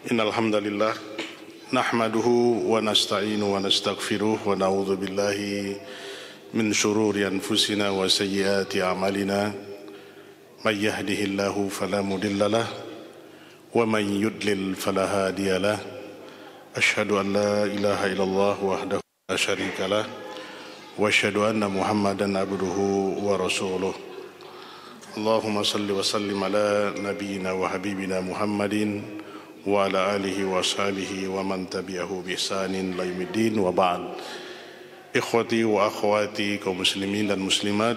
Innal hamdalillah nahmaduhu wa nasta'inu wa nastaghfiruh wa na'udzu billahi min shururi anfusina wa sayyiati a'malina may yahdihillahu fala mudhillalah wa may yudlil fala hadiyalah asyhadu an la ilaha illallah wahdahu la syarikalah wa asyhadu anna muhammadan abduhu wa rasuluh. Allahumma salli wa sallim ala nabiyyina wa habibina Muhammadin wa ala alihi wa sahbihi wa man tabi'ahu bi ihsanin ila yaumiddin wa ba'd. Ikhwati wa akhwati kaum muslimin dan muslimat,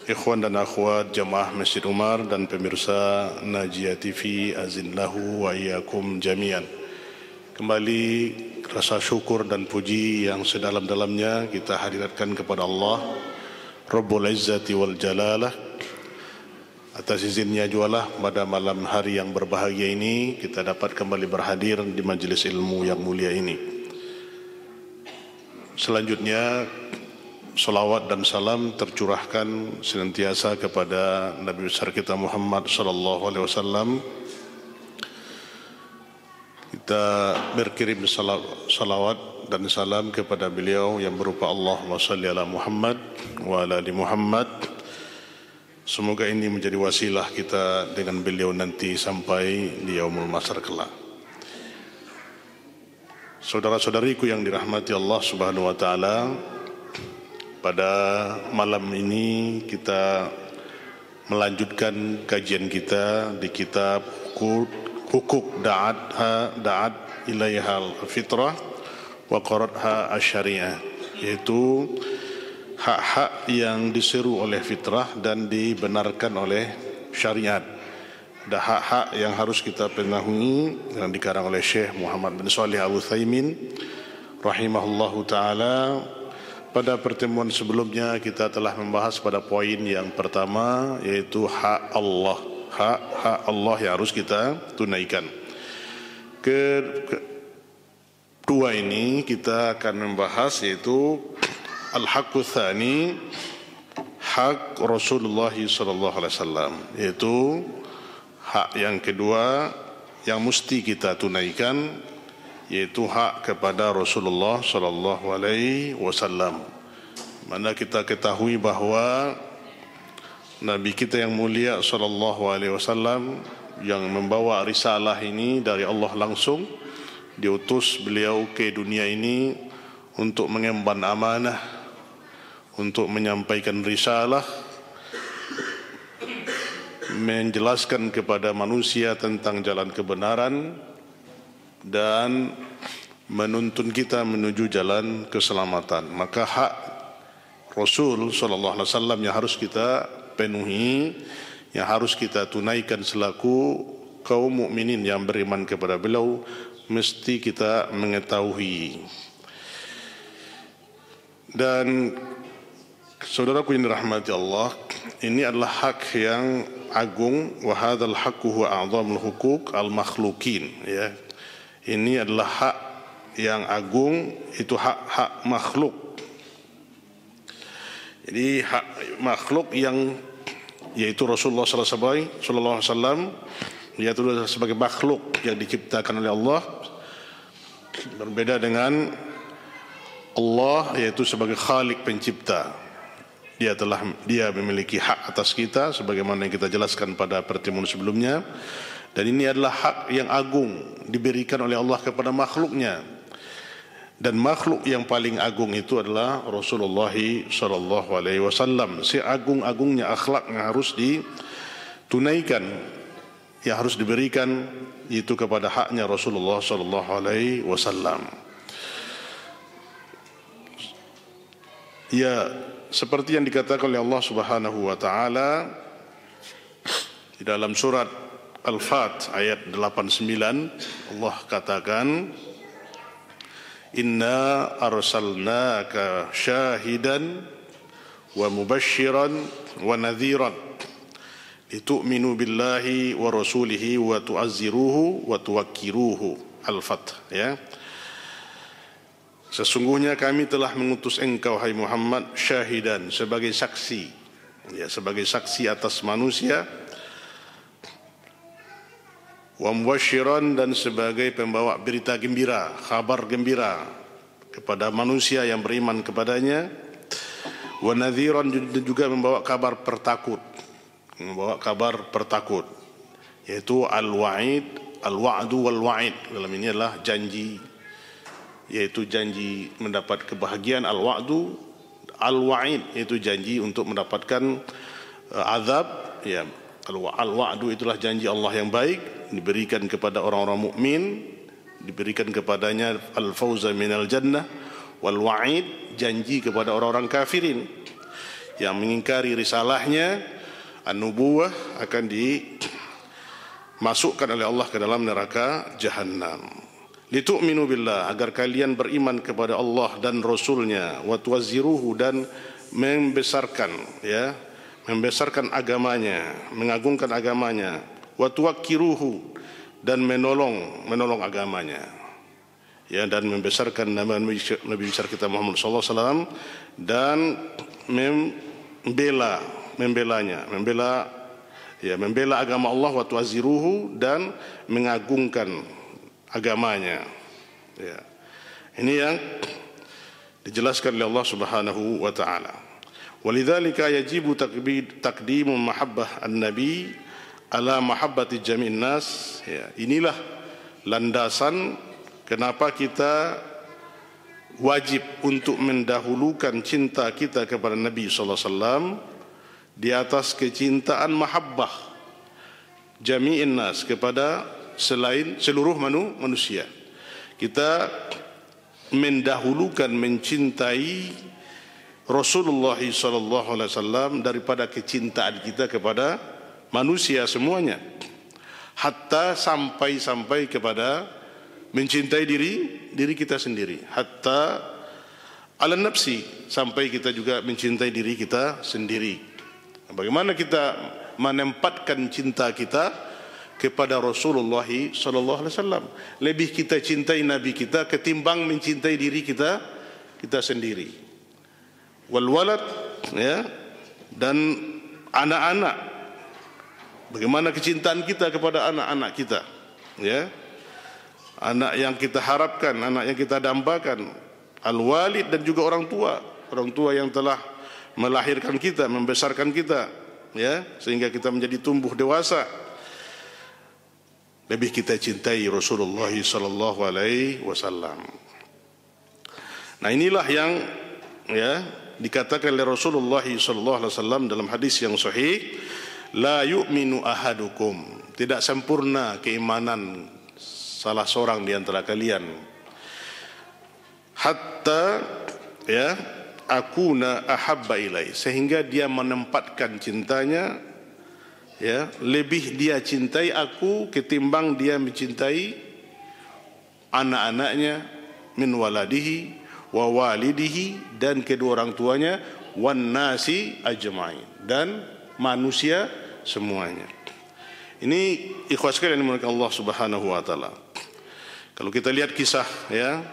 ikhwan dan akhwat jamaah Masjid Umar dan pemirsa Najiyah TV, azinlahu wa iyyakum jami'an. Kembali rasa syukur dan puji yang sedalam-dalamnya kita hadirkan kepada Allah Rabbul Izzati wal Jalalah. Atas izinnya jualah pada malam hari yang berbahagia ini kita dapat kembali berhadir di majelis ilmu yang mulia ini. Selanjutnya salawat dan salam tercurahkan senantiasa kepada Nabi besar kita Muhammad sallallahu alaihi wasallam. Kita berkirim salawat dan salam kepada beliau yang berupa Allahumma salli ala Muhammad wa ala ali Muhammad. Semoga ini menjadi wasilah kita dengan beliau nanti sampai di yaumul mahsyar kelak. Saudara-saudariku yang dirahmati Allah Subhanahu wa taala, pada malam ini kita melanjutkan kajian kita di kitab Hukuk Da'at Ilaihal Fitrah wa Qaratha Asy-Syariah, yaitu hak-hak yang diseru oleh fitrah dan dibenarkan oleh syariat. Ada hak-hak yang harus kita penuhi yang dikarang oleh Syekh Muhammad bin Shalih Al-Utsaimin rahimahullahu taala. Pada pertemuan sebelumnya kita telah membahas pada poin yang pertama, yaitu hak Allah. Hak Allah yang harus kita tunaikan. Kedua ini kita akan membahas yaitu Al-Haqqu Tsani, hak Rasulullah sallallahu alaihi wasallam, yaitu hak yang kedua yang mesti kita tunaikan, yaitu hak kepada Rasulullah sallallahu alaihi wasallam. Mana kita ketahui bahawa Nabi kita yang mulia sallallahu alaihi wasallam yang membawa risalah ini dari Allah langsung, diutus beliau ke dunia ini untuk mengemban amanah, untuk menyampaikan risalah, menjelaskan kepada manusia tentang jalan kebenaran dan menuntun kita menuju jalan keselamatan. Maka hak Rasul sallallahu alaihi wasallam yang harus kita penuhi, yang harus kita tunaikan selaku kaum mukminin yang beriman kepada beliau, mesti kita mengetahui. Dan saudaraku yang dirahmati Allah, ini adalah hak yang agung. Wa hadzal haqqu huwa a'dhamul huquq al-makhluqin, ya. Ini adalah hak yang agung, itu hak makhluk. Jadi hak makhluk yang yaitu Rasulullah sallallahu alaihi wasallam, yaitu sebagai makhluk yang diciptakan oleh Allah, berbeda dengan Allah yaitu sebagai Khalik pencipta. Dia memiliki hak atas kita sebagaimana yang kita jelaskan pada pertemuan sebelumnya, dan ini adalah hak yang agung diberikan oleh Allah kepada makhluknya, dan makhluk yang paling agung itu adalah Rasulullah sallallahu alaihi wasallam. Seagung-agungnya akhlak yang harus ditunaikan, yang harus diberikan itu kepada haknya Rasulullah sallallahu alaihi wasallam. Ya, seperti yang dikatakan oleh Allah Subhanahu wa taala di dalam surat Al-Fat ayat 89, Allah katakan, Inna arsalnaka syahidan wa mubashiran wa nadhiran litu'minu billahi wa rasulihi wa tu'azziruhu wa tuwakkiruhu. Al-Fath, ya. Sesungguhnya kami telah mengutus engkau, hai Muhammad, syahidan, sebagai saksi, ya, sebagai saksi atas manusia, wa mubasysyiran, dan sebagai pembawa berita gembira, kabar gembira kepada manusia yang beriman kepadanya, wa nadhiran, dan juga membawa kabar pertakut, yaitu al-wa'id, al-wa'du wal-wa'id. Dalam ini adalah janji, yaitu janji mendapat kebahagiaan, al-wa'du, al-wa'id yaitu janji untuk mendapatkan azab, ya. Al-wa'du itulah janji Allah yang baik, diberikan kepada orang-orang mukmin, diberikan kepadanya al-fauza minal jannah, wal wa'id, janji kepada orang-orang kafirin yang mengingkari risalahnya, an-nubuwah, akan dimasukkan oleh Allah ke dalam neraka Jahannam. Litu'minu billah, agar kalian beriman kepada Allah dan Rasulnya, wa tuwazziruhu, dan membesarkan, ya, membesarkan agamanya, mengagungkan agamanya, wa tuwakkiruhu, dan menolong agamanya, ya, dan membesarkan nama Nabi besar kita Muhammad sallallahu alaihi wasallam, dan membela agama Allah, wa tuwazziruhu, dan mengagungkan agamanya, ya. Ini yang dijelaskan oleh Allah Subhanahu wa taala. Walidzalika yajibu taqdimu mahabbah an-nabi ala mahabbati jami'in nas, ya. Inilah landasan kenapa kita wajib untuk mendahulukan cinta kita kepada Nabi sallallahu alaihi wasallam di atas kecintaan mahabbah jami'in nas, kepada selain seluruh manusia. Kita mendahulukan mencintai Rasulullah sallallahu alaihi wasallam daripada kecintaan kita kepada manusia semuanya, hatta sampai kepada mencintai diri kita sendiri, hatta ala nafsi, sampai kita juga mencintai diri kita sendiri. Bagaimana kita menempatkan cinta kita kepada Rasulullah sallallahu alaihi wasallam? Lebih kita cintai Nabi kita ketimbang mencintai diri kita sendiri. Wal walad, ya, dan anak-anak. Bagaimana kecintaan kita kepada anak-anak kita, ya, anak yang kita harapkan, anak yang kita dambakan, al-walid, dan juga orang tua yang telah melahirkan kita, membesarkan kita, ya, sehingga kita menjadi tumbuh dewasa. Lebih kita cintai Rasulullah sallallahu alaihi wasallam. Nah, inilah yang, ya, dikatakan oleh Rasulullah sallallahu alaihi wasallam dalam hadis yang sahih, la yu'minu ahadukum, tidak sempurna keimanan salah seorang di antara kalian, hatta, ya, akuna ahabba ilai, sehingga dia menempatkan cintanya, ya, lebih dia cintai aku ketimbang dia mencintai anak-anaknya, min waladihi wa walidihi, dan kedua orang tuanya, wan nasi ajma'in, dan manusia semuanya. Ini ikhwas sekalian yang dimuliakan Allah Subhanahu wa taala. Kalau kita lihat kisah, ya,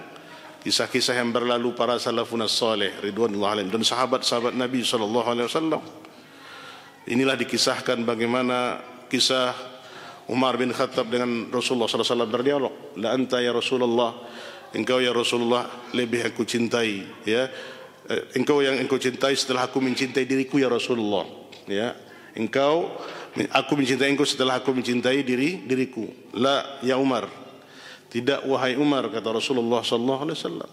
kisah-kisah yang berlalu para salafun salih ridwanullah alaihim dan sahabat-sahabat Nabi sallallahu alaihi wasallam, inilah dikisahkan bagaimana kisah Umar bin Khattab dengan Rasulullah sallallahu alaihi wasallam berdialog. La anta ya Rasulullah, engkau ya Rasulullah lebih aku cintai, ya, engkau yang engkau cintai setelah aku mencintai diriku ya Rasulullah, ya, aku mencintai engkau setelah aku mencintai diriku. La ya Umar, tidak wahai Umar, kata Rasulullah sallallahu alaihi wasallam,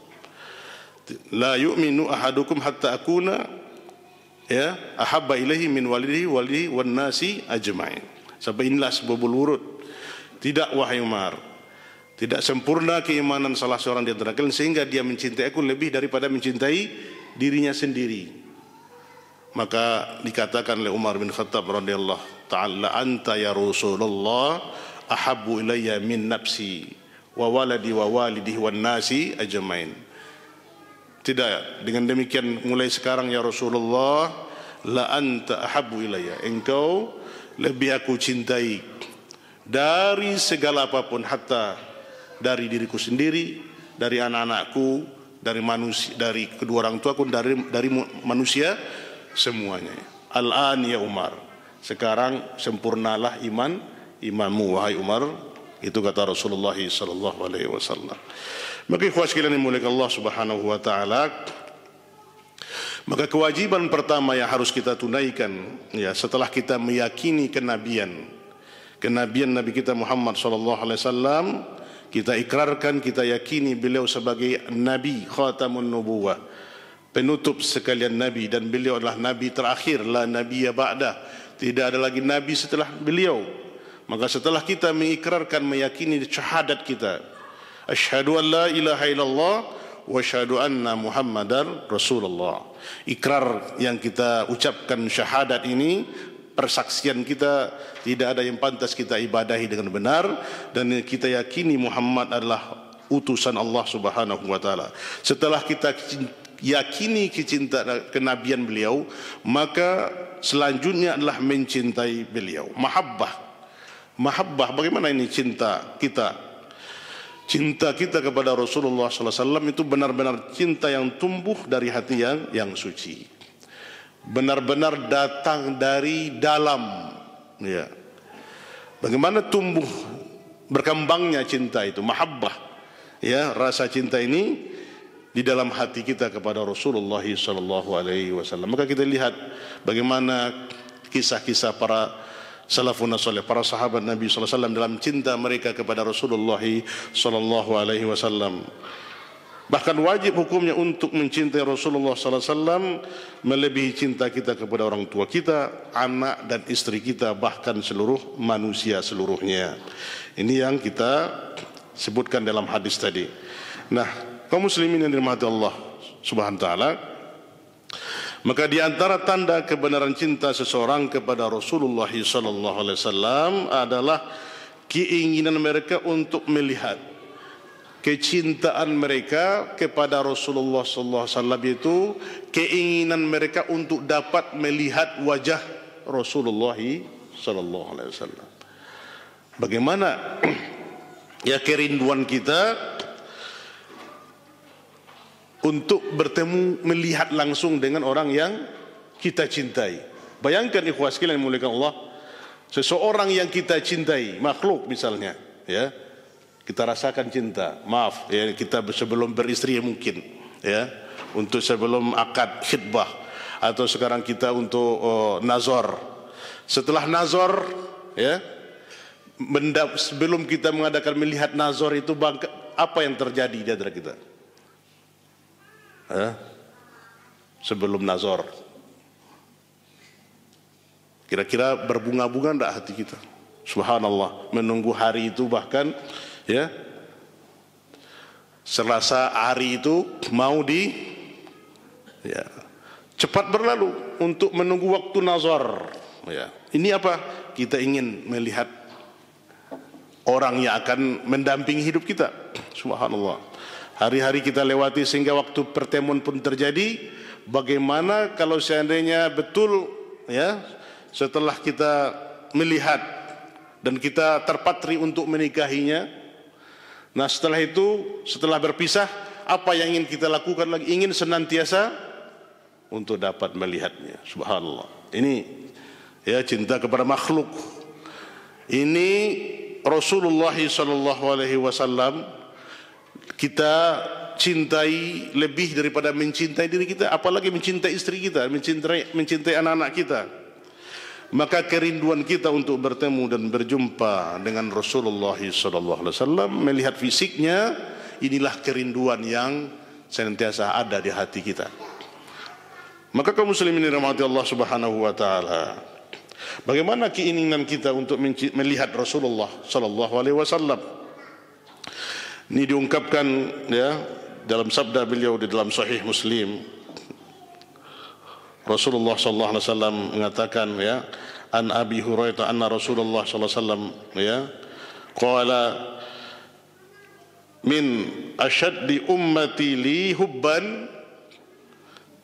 la yu'minu ahadukum hatta akuna, ya, ahabba ilaihi min walidihi wan nasi ajma'in. Sampai inilah sebuah urut. Tidak wahai Umar, tidak sempurna keimanan salah seorang di antara kalian sehingga dia mencintai aku lebih daripada mencintai dirinya sendiri. Maka dikatakan oleh Umar bin Khattab radhiyallahu ta'ala, anta ya Rasulullah ahabbu ilayya min nafsi wa waladi wa walidihi wan nasi ajmain. Tidak, dengan demikian mulai sekarang ya Rasulullah, la anta ahabbu ilayya, engkau lebih aku cintai dari segala apapun, hatta dari diriku sendiri, dari anak-anakku, dari manusia, dari kedua orang tuaku, dari manusia semuanya. Al-an ya Umar, sekarang sempurnalah imanmu wahai Umar Itu kata Rasulullah sallallahu alaihi wasallam. Maka ikhwah sekalian yang dimuliakan Allah Subhanahu wa taala, maka kewajiban pertama yang harus kita tunaikan ya setelah kita meyakini kenabian Nabi kita Muhammad sallallahu alaihi wasallam, kita ikrarkan, kita yakini beliau sebagai nabi khatamun nubuwah, penutup sekalian nabi, dan beliau adalah nabi terakhir, la nabiyya ba'dah, tidak ada lagi nabi setelah beliau. Maka setelah kita mengikrarkan, meyakini syahadat kita, asyhadu an la ilaha illallah wa asyhadu anna muhammadar rasulullah, ikrar yang kita ucapkan syahadat ini, persaksian kita, tidak ada yang pantas kita ibadahi dengan benar, dan kita yakini Muhammad adalah utusan Allah Subhanahu wa taala. Setelah kita yakini kecintaan kenabian beliau, maka selanjutnya adalah mencintai beliau. Mahabbah, bagaimana ini cinta kita? Cinta kita kepada Rasulullah sallallahu alaihi wasallam itu benar-benar cinta yang tumbuh dari hati yang suci, benar-benar datang dari dalam. Ya. Bagaimana tumbuh berkembangnya cinta itu, mahabbah, ya, rasa cinta ini di dalam hati kita kepada Rasulullah sallallahu alaihi wasallam. Maka kita lihat bagaimana kisah-kisah para salafun salih, para sahabat Nabi sallallahu alaihi wasallam dalam cinta mereka kepada Rasulullah sallallahu alaihi wasallam. Bahkan wajib hukumnya untuk mencintai Rasulullah sallallahu alaihi wasallam melebihi cinta kita kepada orang tua kita, anak dan istri kita, bahkan seluruh manusia seluruhnya. Ini yang kita sebutkan dalam hadis tadi. Nah, kaum muslimin yang dirahmati Allah Subhanahu wa taala, maka di antara tanda kebenaran cinta seseorang kepada Rasulullah sallallahu alaihi wasallam adalah keinginan mereka untuk melihat, kecintaan mereka kepada Rasulullah sallallahu alaihi wasallam itu keinginan mereka untuk dapat melihat wajah Rasulullah sallallahu alaihi wasallam. Bagaimana ya kerinduan kita untuk bertemu, melihat langsung dengan orang yang kita cintai. Bayangkan ikhwah sekalian yang dimuliakan Allah, seseorang yang kita cintai, makhluk misalnya, ya, kita rasakan cinta. Maaf, ya, kita sebelum beristri mungkin, ya, untuk sebelum akad khitbah, atau sekarang kita untuk nazar. Setelah nazar, ya, sebelum kita mengadakan melihat nazar itu, apa yang terjadi di antara kita? Sebelum nazar, kira-kira berbunga-bunga enggak hati kita? Subhanallah, menunggu hari itu, bahkan ya serasa hari itu mau cepat berlalu untuk menunggu waktu nazar. Ya, ini apa? Kita ingin melihat orang yang akan mendampingi hidup kita. Subhanallah, hari-hari kita lewati sehingga waktu pertemuan pun terjadi. Bagaimana kalau seandainya betul, ya, setelah kita melihat dan kita terpatri untuk menikahinya, nah setelah itu, setelah berpisah, apa yang ingin kita lakukan lagi? Ingin senantiasa untuk dapat melihatnya. Subhanallah, ini ya cinta kepada makhluk. Ini Rasulullah sallallahu alaihi wasallam kita cintai lebih daripada mencintai diri kita, apalagi mencintai istri kita, mencintai anak-anak kita. Maka kerinduan kita untuk bertemu dan berjumpa dengan Rasulullah sallallahu alaihi wasallam, melihat fisiknya, inilah kerinduan yang senantiasa ada di hati kita. Maka kaum muslimin dirahmati Allah Subhanahu wa taala, bagaimana keinginan kita untuk melihat Rasulullah sallallahu alaihi wasallam? Ini diungkapkan ya dalam sabda beliau di dalam Sahih Muslim. Rasulullah sallallahu alaihi wasallam mengatakan, ya, an Abi Hurairah anna Rasulullah sallallahu alaihi wasallam, ya, qala min ashaddi ummati li hubban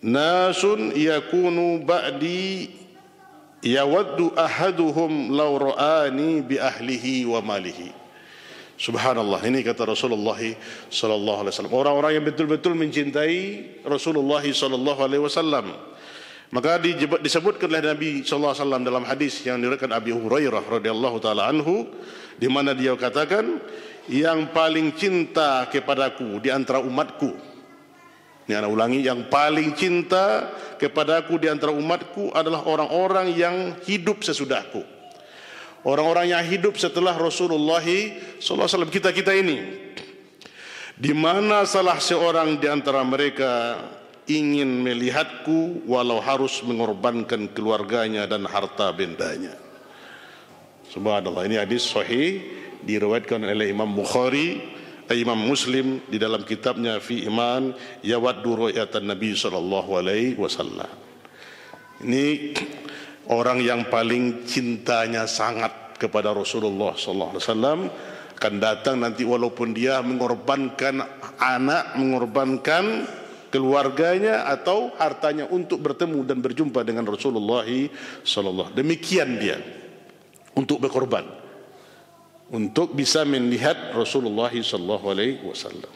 nasun yakunu ba'di yawaddu ahaduhum law ra'ani bi ahlihi wa malihi. Subhanallah, ini kata Rasulullah sallallahu alaihi wasallam, orang-orang yang betul-betul mencintai Rasulullah sallallahu alaihi wasallam, Maka disebutkan oleh Nabi sallallahu alaihi wasallam dalam hadis yang diriwayatkan Abi Hurairah radhiyallahu taala anhu, di mana dia katakan, yang paling cinta kepadaku di antara umatku, ini ana ulangi, yang paling cinta kepadaku di antara umatku adalah orang-orang yang hidup sesudahku, orang-orang yang hidup setelah Rasulullah sallallahu alaihi wasallam, kita ini, di mana salah seorang di antara mereka ingin melihatku walau harus mengorbankan keluarganya dan harta bendanya. Subhanallah, ini hadis sahih diriwayatkan oleh Imam Bukhari, Imam Muslim di dalam kitabnya Fi Iman Yawaddu Ru'yatan Nabi sallallahu alaihi wasallam. Ini orang yang paling cintanya sangat kepada Rasulullah sallallahu alaihi wasallam akan datang nanti walaupun dia mengorbankan anak, mengorbankan keluarganya atau hartanya untuk bertemu dan berjumpa dengan Rasulullah sallallahu. Demikian dia untuk berkorban untuk bisa melihat Rasulullah sallallahu alaihi wasallam.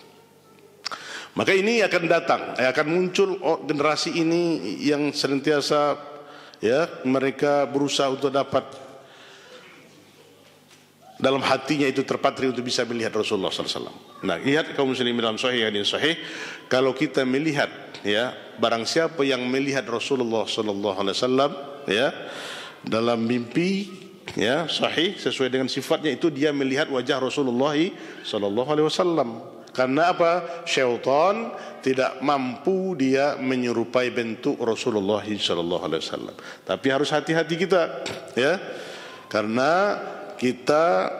Maka ini akan datang, akan muncul generasi ini yang senantiasa mereka berusaha untuk dapat dalam hatinya itu terpatri untuk bisa melihat Rasulullah sallallahu alaihi wasallam. Nah, lihat kaum muslimin dalam sahih hadis sahih, kalau kita melihat barang siapa yang melihat Rasulullah sallallahu alaihi wasallam dalam mimpi sahih sesuai dengan sifatnya, itu dia melihat wajah Rasulullah sallallahu alaihi wasallam. Karena apa? Syaitan tidak mampu dia menyerupai bentuk Rasulullah sallallahu alaihi wasallam. Tapi harus hati-hati kita karena kita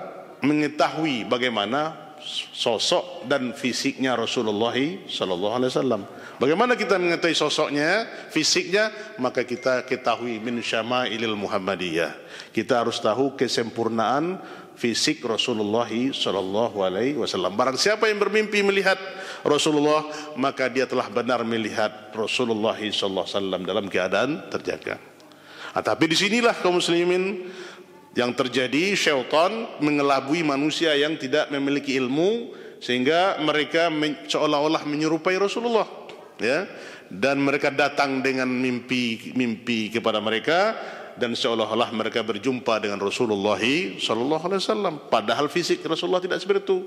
mengetahui bagaimana sosok dan fisiknya Rasulullah sallallahu alaihi wasallam. Bagaimana kita mengetahui sosoknya, fisiknya? Maka kita ketahui min syama'ilil Muhammadiyah. Kita harus tahu kesempurnaan fisik Rasulullah sallallahu alaihi wasallam. Barang siapa yang bermimpi melihat Rasulullah, maka dia telah benar melihat Rasulullah sallallahu alaihi wasallam dalam keadaan terjaga. Tapi di sinilah kaum muslimin yang terjadi, syaitan mengelabui manusia yang tidak memiliki ilmu sehingga mereka seolah-olah menyerupai Rasulullah dan mereka datang dengan mimpi kepada mereka dan seolah-olah mereka berjumpa dengan Rasulullah sallallahu alaihi wasallam, padahal fisik Rasulullah tidak seperti itu.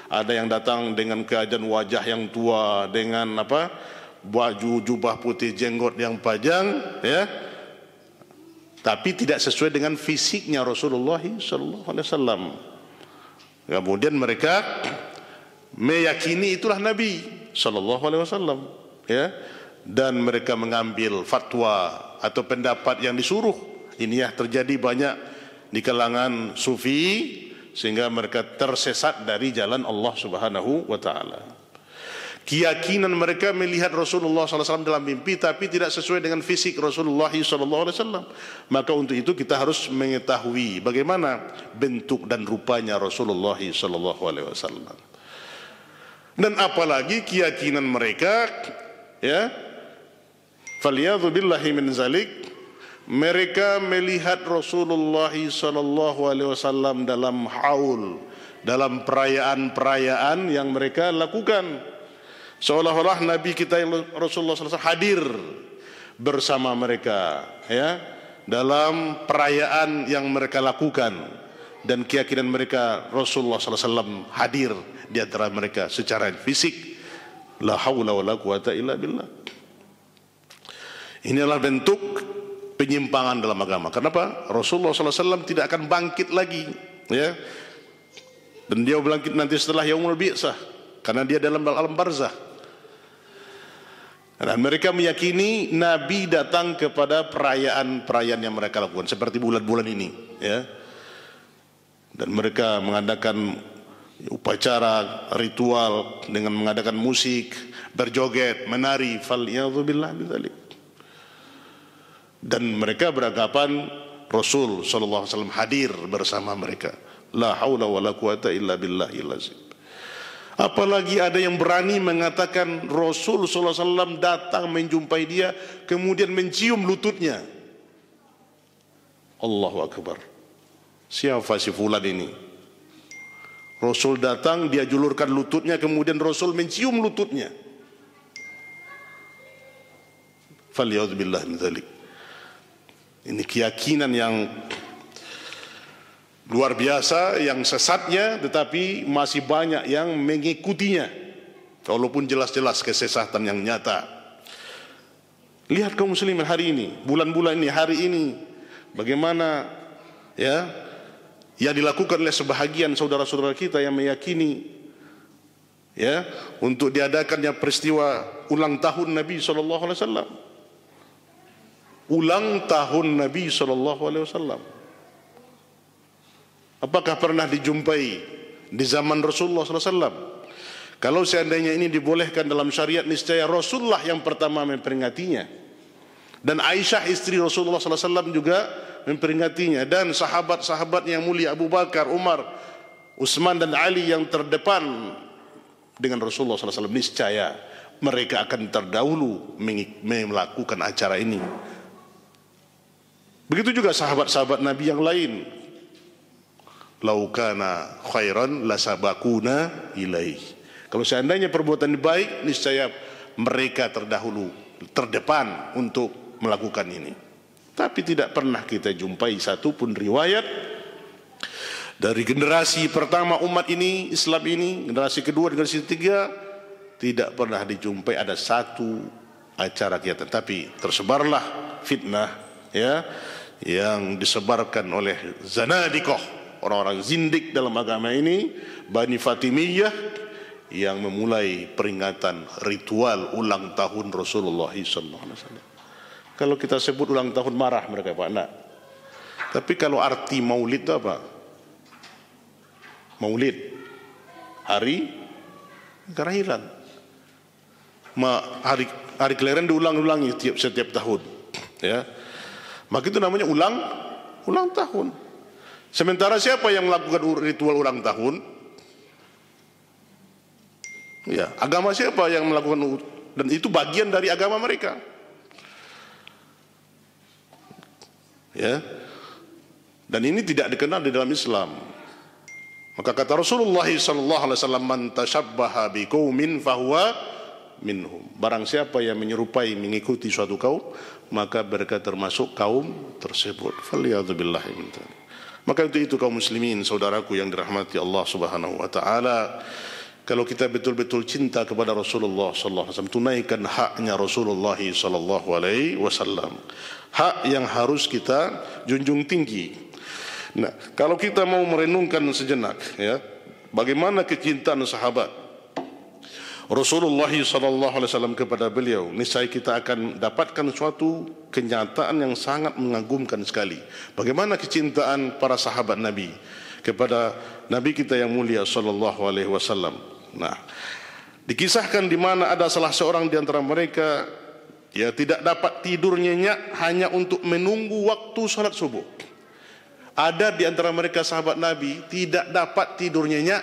Ada yang datang dengan keadaan wajah yang tua, dengan baju jubah putih, jenggot yang panjang tapi tidak sesuai dengan fisiknya Rasulullah sallallahu alaihi wasallam. Kemudian mereka meyakini itulah Nabi sallallahu alaihi wasallam dan mereka mengambil fatwa atau pendapat yang disuruh. Ini terjadi banyak di kalangan sufi sehingga mereka tersesat dari jalan Allah Subhanahu wa taala. Keyakinan mereka melihat Rasulullah SAW dalam mimpi tapi tidak sesuai dengan fisik Rasulullah SAW. Maka untuk itu kita harus mengetahui bagaimana bentuk dan rupanya Rasulullah SAW. Dan apalagi keyakinan mereka faliyadhu billahi min zalik, mereka melihat Rasulullah SAW dalam haul, dalam perayaan-perayaan yang mereka lakukan. Seolah-olah Nabi kita yang Rasulullah SAW hadir bersama mereka dalam perayaan yang mereka lakukan, dan keyakinan mereka Rasulullah SAW hadir di antara mereka secara fisik. La haula wala quwata illa billah. Inilah bentuk penyimpangan dalam agama. Kenapa? Rasulullah SAW tidak akan bangkit lagi dan dia bangkit nanti setelah yaumul bi'tsah, karena dia dalam alam barzah. Dan mereka meyakini Nabi datang kepada perayaan-perayaan yang mereka lakukan seperti bulan-bulan ini dan mereka mengadakan upacara ritual dengan mengadakan musik, berjoget, menari, faliyadzubillah bidzalik. Dan mereka beranggapan Rasul sallallahu alaihi wasallam hadir bersama mereka. La haula wala quwata illa billahil azim. Apalagi ada yang berani mengatakan Rasul sallallahu alaihi wasallam datang menjumpai dia kemudian mencium lututnya. Allahu akbar. Siapa si fulan ini? Rasul datang, dia julurkan lututnya, kemudian Rasul mencium lututnya. Faliyadzubillah min dzalik. Ini keyakinan yang luar biasa, yang sesatnya, tetapi masih banyak yang mengikutinya, walaupun jelas-jelas kesesatan yang nyata. Lihat kaum muslimin hari ini, bulan-bulan ini, hari ini, bagaimana ya yang dilakukan oleh sebahagian saudara-saudara kita yang meyakini ya untuk diadakannya peristiwa ulang tahun Nabi SAW. Ulang tahun Nabi SAW. Apakah pernah dijumpai di zaman Rasulullah SAW? Kalau seandainya ini dibolehkan dalam syariat, niscaya Rasulullah yang pertama memperingatinya, dan Aisyah istri Rasulullah SAW juga memperingatinya, dan sahabat-sahabat yang mulia Abu Bakar, Umar, Utsman dan Ali yang terdepan dengan Rasulullah SAW, niscaya mereka akan terdahulu melakukan acara ini. Begitu juga sahabat-sahabat Nabi yang lain. Lau kana khairan lasabakuna ilaih. Kalau seandainya perbuatan baik, niscaya mereka terdahulu, terdepan untuk melakukan ini. Tapi tidak pernah kita jumpai satu pun riwayat dari generasi pertama umat ini, Islam ini, generasi kedua, generasi ketiga, tidak pernah dijumpai ada satu acara kegiatan. Tapi tersebarlah fitnah ya yang disebarkan oleh zanadiqah, orang-orang zindik dalam agama ini, Bani Fatimiyah, yang memulai peringatan ritual ulang tahun Rasulullah SAW. Kalau kita sebut ulang tahun marah mereka, Pak, nak. Tapi kalau arti maulid itu apa? Maulid, hari kelahiran. Hari kelahiran diulang-ulangi setiap tahun, ya. Maka itu namanya ulang tahun. Sementara siapa yang melakukan ritual ulang tahun? Ya, agama siapa yang melakukan, dan itu bagian dari agama mereka. Ya. Dan ini tidak dikenal di dalam Islam. Maka kata Rasulullah SAW, man tashabbaha biqaumin fahuwa minhum. Barang siapa yang menyerupai, mengikuti suatu kaum, maka mereka termasuk kaum tersebut. Faliyadzubillahi min dzalik. Maka untuk itu kaum muslimin, saudaraku yang dirahmati Allah Subhanahu wa taala, kalau kita betul-betul cinta kepada Rasulullah sallallahu alaihi wasallam, tunaikan haknya Rasulullah sallallahu alaihi wasallam. Hak yang harus kita junjung tinggi. Nah, kalau kita mau merenungkan sejenak ya, bagaimana kecintaan sahabat Rasulullah SAW kepada beliau, niscaya kita akan dapatkan suatu kenyataan yang sangat mengagumkan sekali. Bagaimana kecintaan para sahabat Nabi kepada Nabi kita yang mulia SAW. Nah, dikisahkan di mana ada salah seorang di antara mereka ya tidak dapat tidur nyenyak hanya untuk menunggu waktu salat subuh. Ada di antara mereka sahabat Nabi tidak dapat tidur nyenyak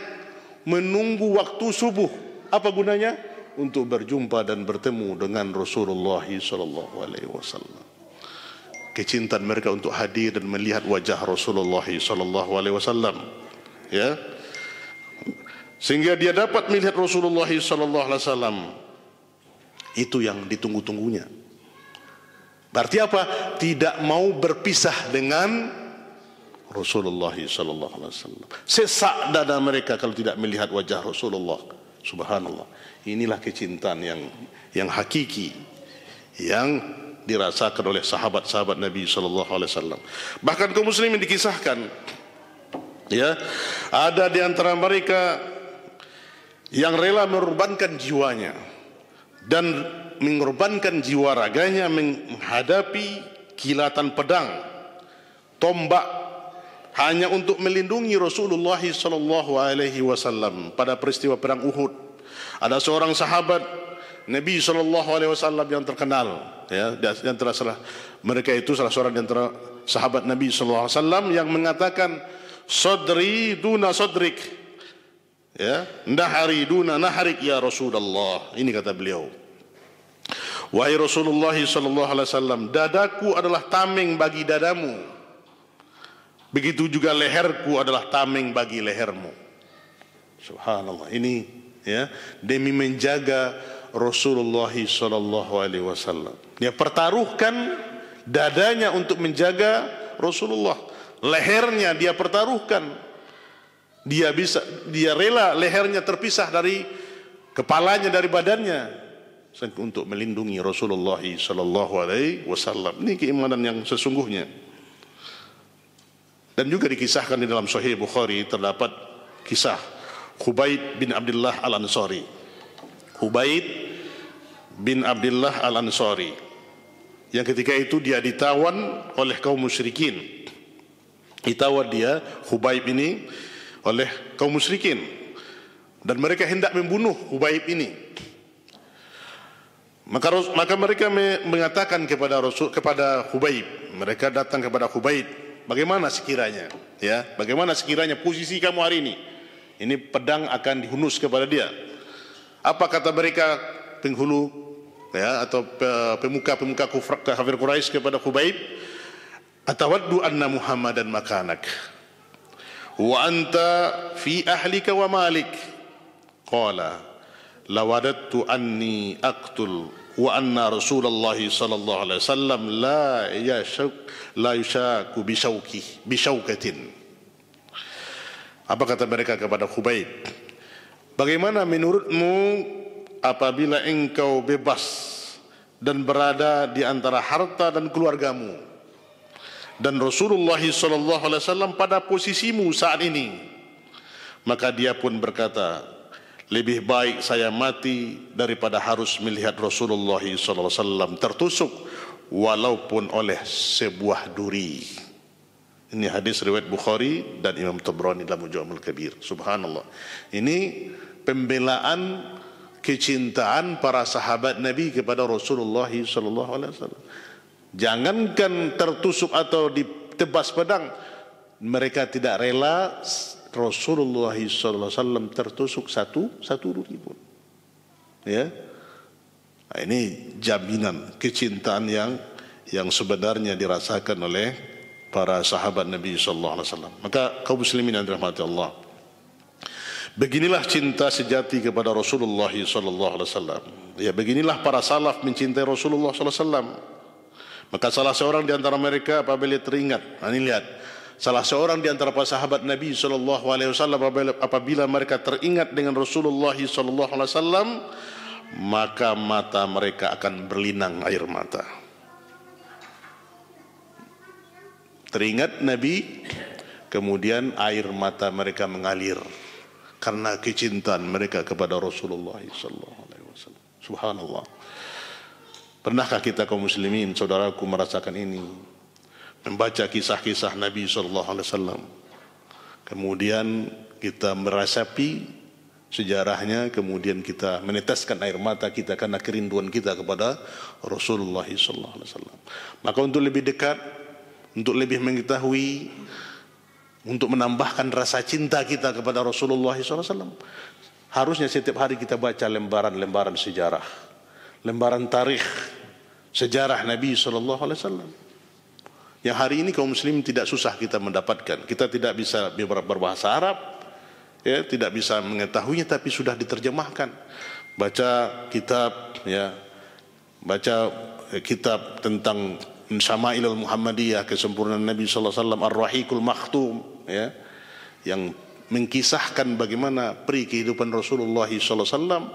menunggu waktu subuh. Apa gunanya? Untuk berjumpa dan bertemu dengan Rasulullah SAW. Kecintaan mereka untuk hadir dan melihat wajah Rasulullah SAW. Ya, sehingga dia dapat melihat Rasulullah SAW. Itu yang ditunggu-tunggunya. Berarti apa? Tidak mau berpisah dengan Rasulullah SAW. Sesak dada mereka kalau tidak melihat wajah Rasulullah. Subhanallah. Inilah kecintaan yang hakiki, yang dirasakan oleh sahabat-sahabat Nabi SAW. Bahkan kaum muslimin dikisahkan, ya, ada di antara mereka yang rela mengorbankan jiwanya dan mengorbankan jiwa raganya menghadapi kilatan pedang, tombak, hanya untuk melindungi Rasulullah SAW pada peristiwa perang Uhud. Ada seorang sahabat Nabi SAW yang terkenal, ya, di antara mereka itu salah seorang di antara sahabat Nabi SAW yang mengatakan, "Sadri duna sadrik, ya, nahari duna nahrik ya Rasulullah." Ini kata beliau, "Wahai Rasulullah SAW, dadaku adalah tameng bagi dadamu. Begitu juga leherku adalah tameng bagi lehermu." Subhanallah. Ini ya demi menjaga Rasulullah SAW. Dia pertaruhkan dadanya untuk menjaga Rasulullah. Lehernya dia pertaruhkan. Dia rela lehernya terpisah dari kepalanya, dari badannya, untuk melindungi Rasulullah sallallahu alaihi wasallam. Ini keimanan yang sesungguhnya. Dan juga dikisahkan di dalam Sahih Bukhari terdapat kisah Khubayb bin Abdullah Al-Ansari. Khubayb bin Abdullah Al-Ansari yang ketika itu dia ditawan oleh kaum musyrikin. Ditawan dia Khubayb ini oleh kaum musyrikin, dan mereka hendak membunuh Khubayb ini. Maka mereka mengatakan kepada Khubayb, mereka datang kepada Khubayb, bagaimana sekiranya, ya, bagaimana sekiranya posisi kamu hari ini? Ini pedang akan dihunus kepada dia. Apa kata mereka penghulu, ya, atau pemuka-pemuka kafir Quraisy kepada Khubayb? Atawaddu anna Muhammadan makanak wa anta fi ahlika wa malik. Qala lawadattu anni aqtul wa anna Rasulullah sallallahu alaihi wasallam la yushaku bishaukatin. Apa kata mereka kepada Khubayb? Bagaimana menurutmu apabila engkau bebas dan berada di antara harta dan keluargamu, dan Rasulullah SAW pada posisimu saat ini? Maka dia pun berkata, lebih baik saya mati daripada harus melihat Rasulullah SAW tertusuk walaupun oleh sebuah duri. Ini hadis riwayat Bukhari dan Imam Tabrani dalam Mu'jamul Kabir. Subhanallah. Ini pembelaan kecintaan para sahabat Nabi kepada Rasulullah SAW. Jangankan tertusuk atau ditebas pedang, mereka tidak rela Rasulullah SAW tertusuk satu duri pun. Ya, nah, ini jaminan kecintaan yang sebenarnya dirasakan oleh para sahabat Nabi SAW. Maka kaum muslimin yang dirahmati Allah, beginilah cinta sejati kepada Rasulullah SAW. Ya, beginilah para salaf mencintai Rasulullah SAW. Maka salah seorang di antara mereka apabila teringat, ini lihat, salah seorang di antara para sahabat Nabi SAW apabila mereka teringat dengan Rasulullah SAW, maka mata mereka akan berlinang air mata. Teringat Nabi, kemudian air mata mereka mengalir karena kecintaan mereka kepada Rasulullah SAW. Subhanallah. Pernahkah kita kaum muslimin, saudaraku, merasakan ini? Membaca kisah-kisah Nabi SAW, kemudian kita merasapi sejarahnya, kemudian kita meneteskan air mata kita karena kerinduan kita kepada Rasulullah SAW. Maka untuk lebih dekat, untuk lebih mengetahui, untuk menambahkan rasa cinta kita kepada Rasulullah SAW, harusnya setiap hari kita baca lembaran-lembaran sejarah, lembaran tarikh sejarah Nabi SAW. Yang hari ini kaum muslim tidak susah kita mendapatkan. Kita tidak bisa berbahasa Arab, ya, tidak bisa mengetahuinya, tapi sudah diterjemahkan. Baca kitab, ya, baca kitab tentang Syama'ilul Muhammadiyah, kesempurnaan Nabi SAW, Ar-Rahiqul Makhtum, ya, yang mengkisahkan bagaimana peri kehidupan Rasulullah SAW,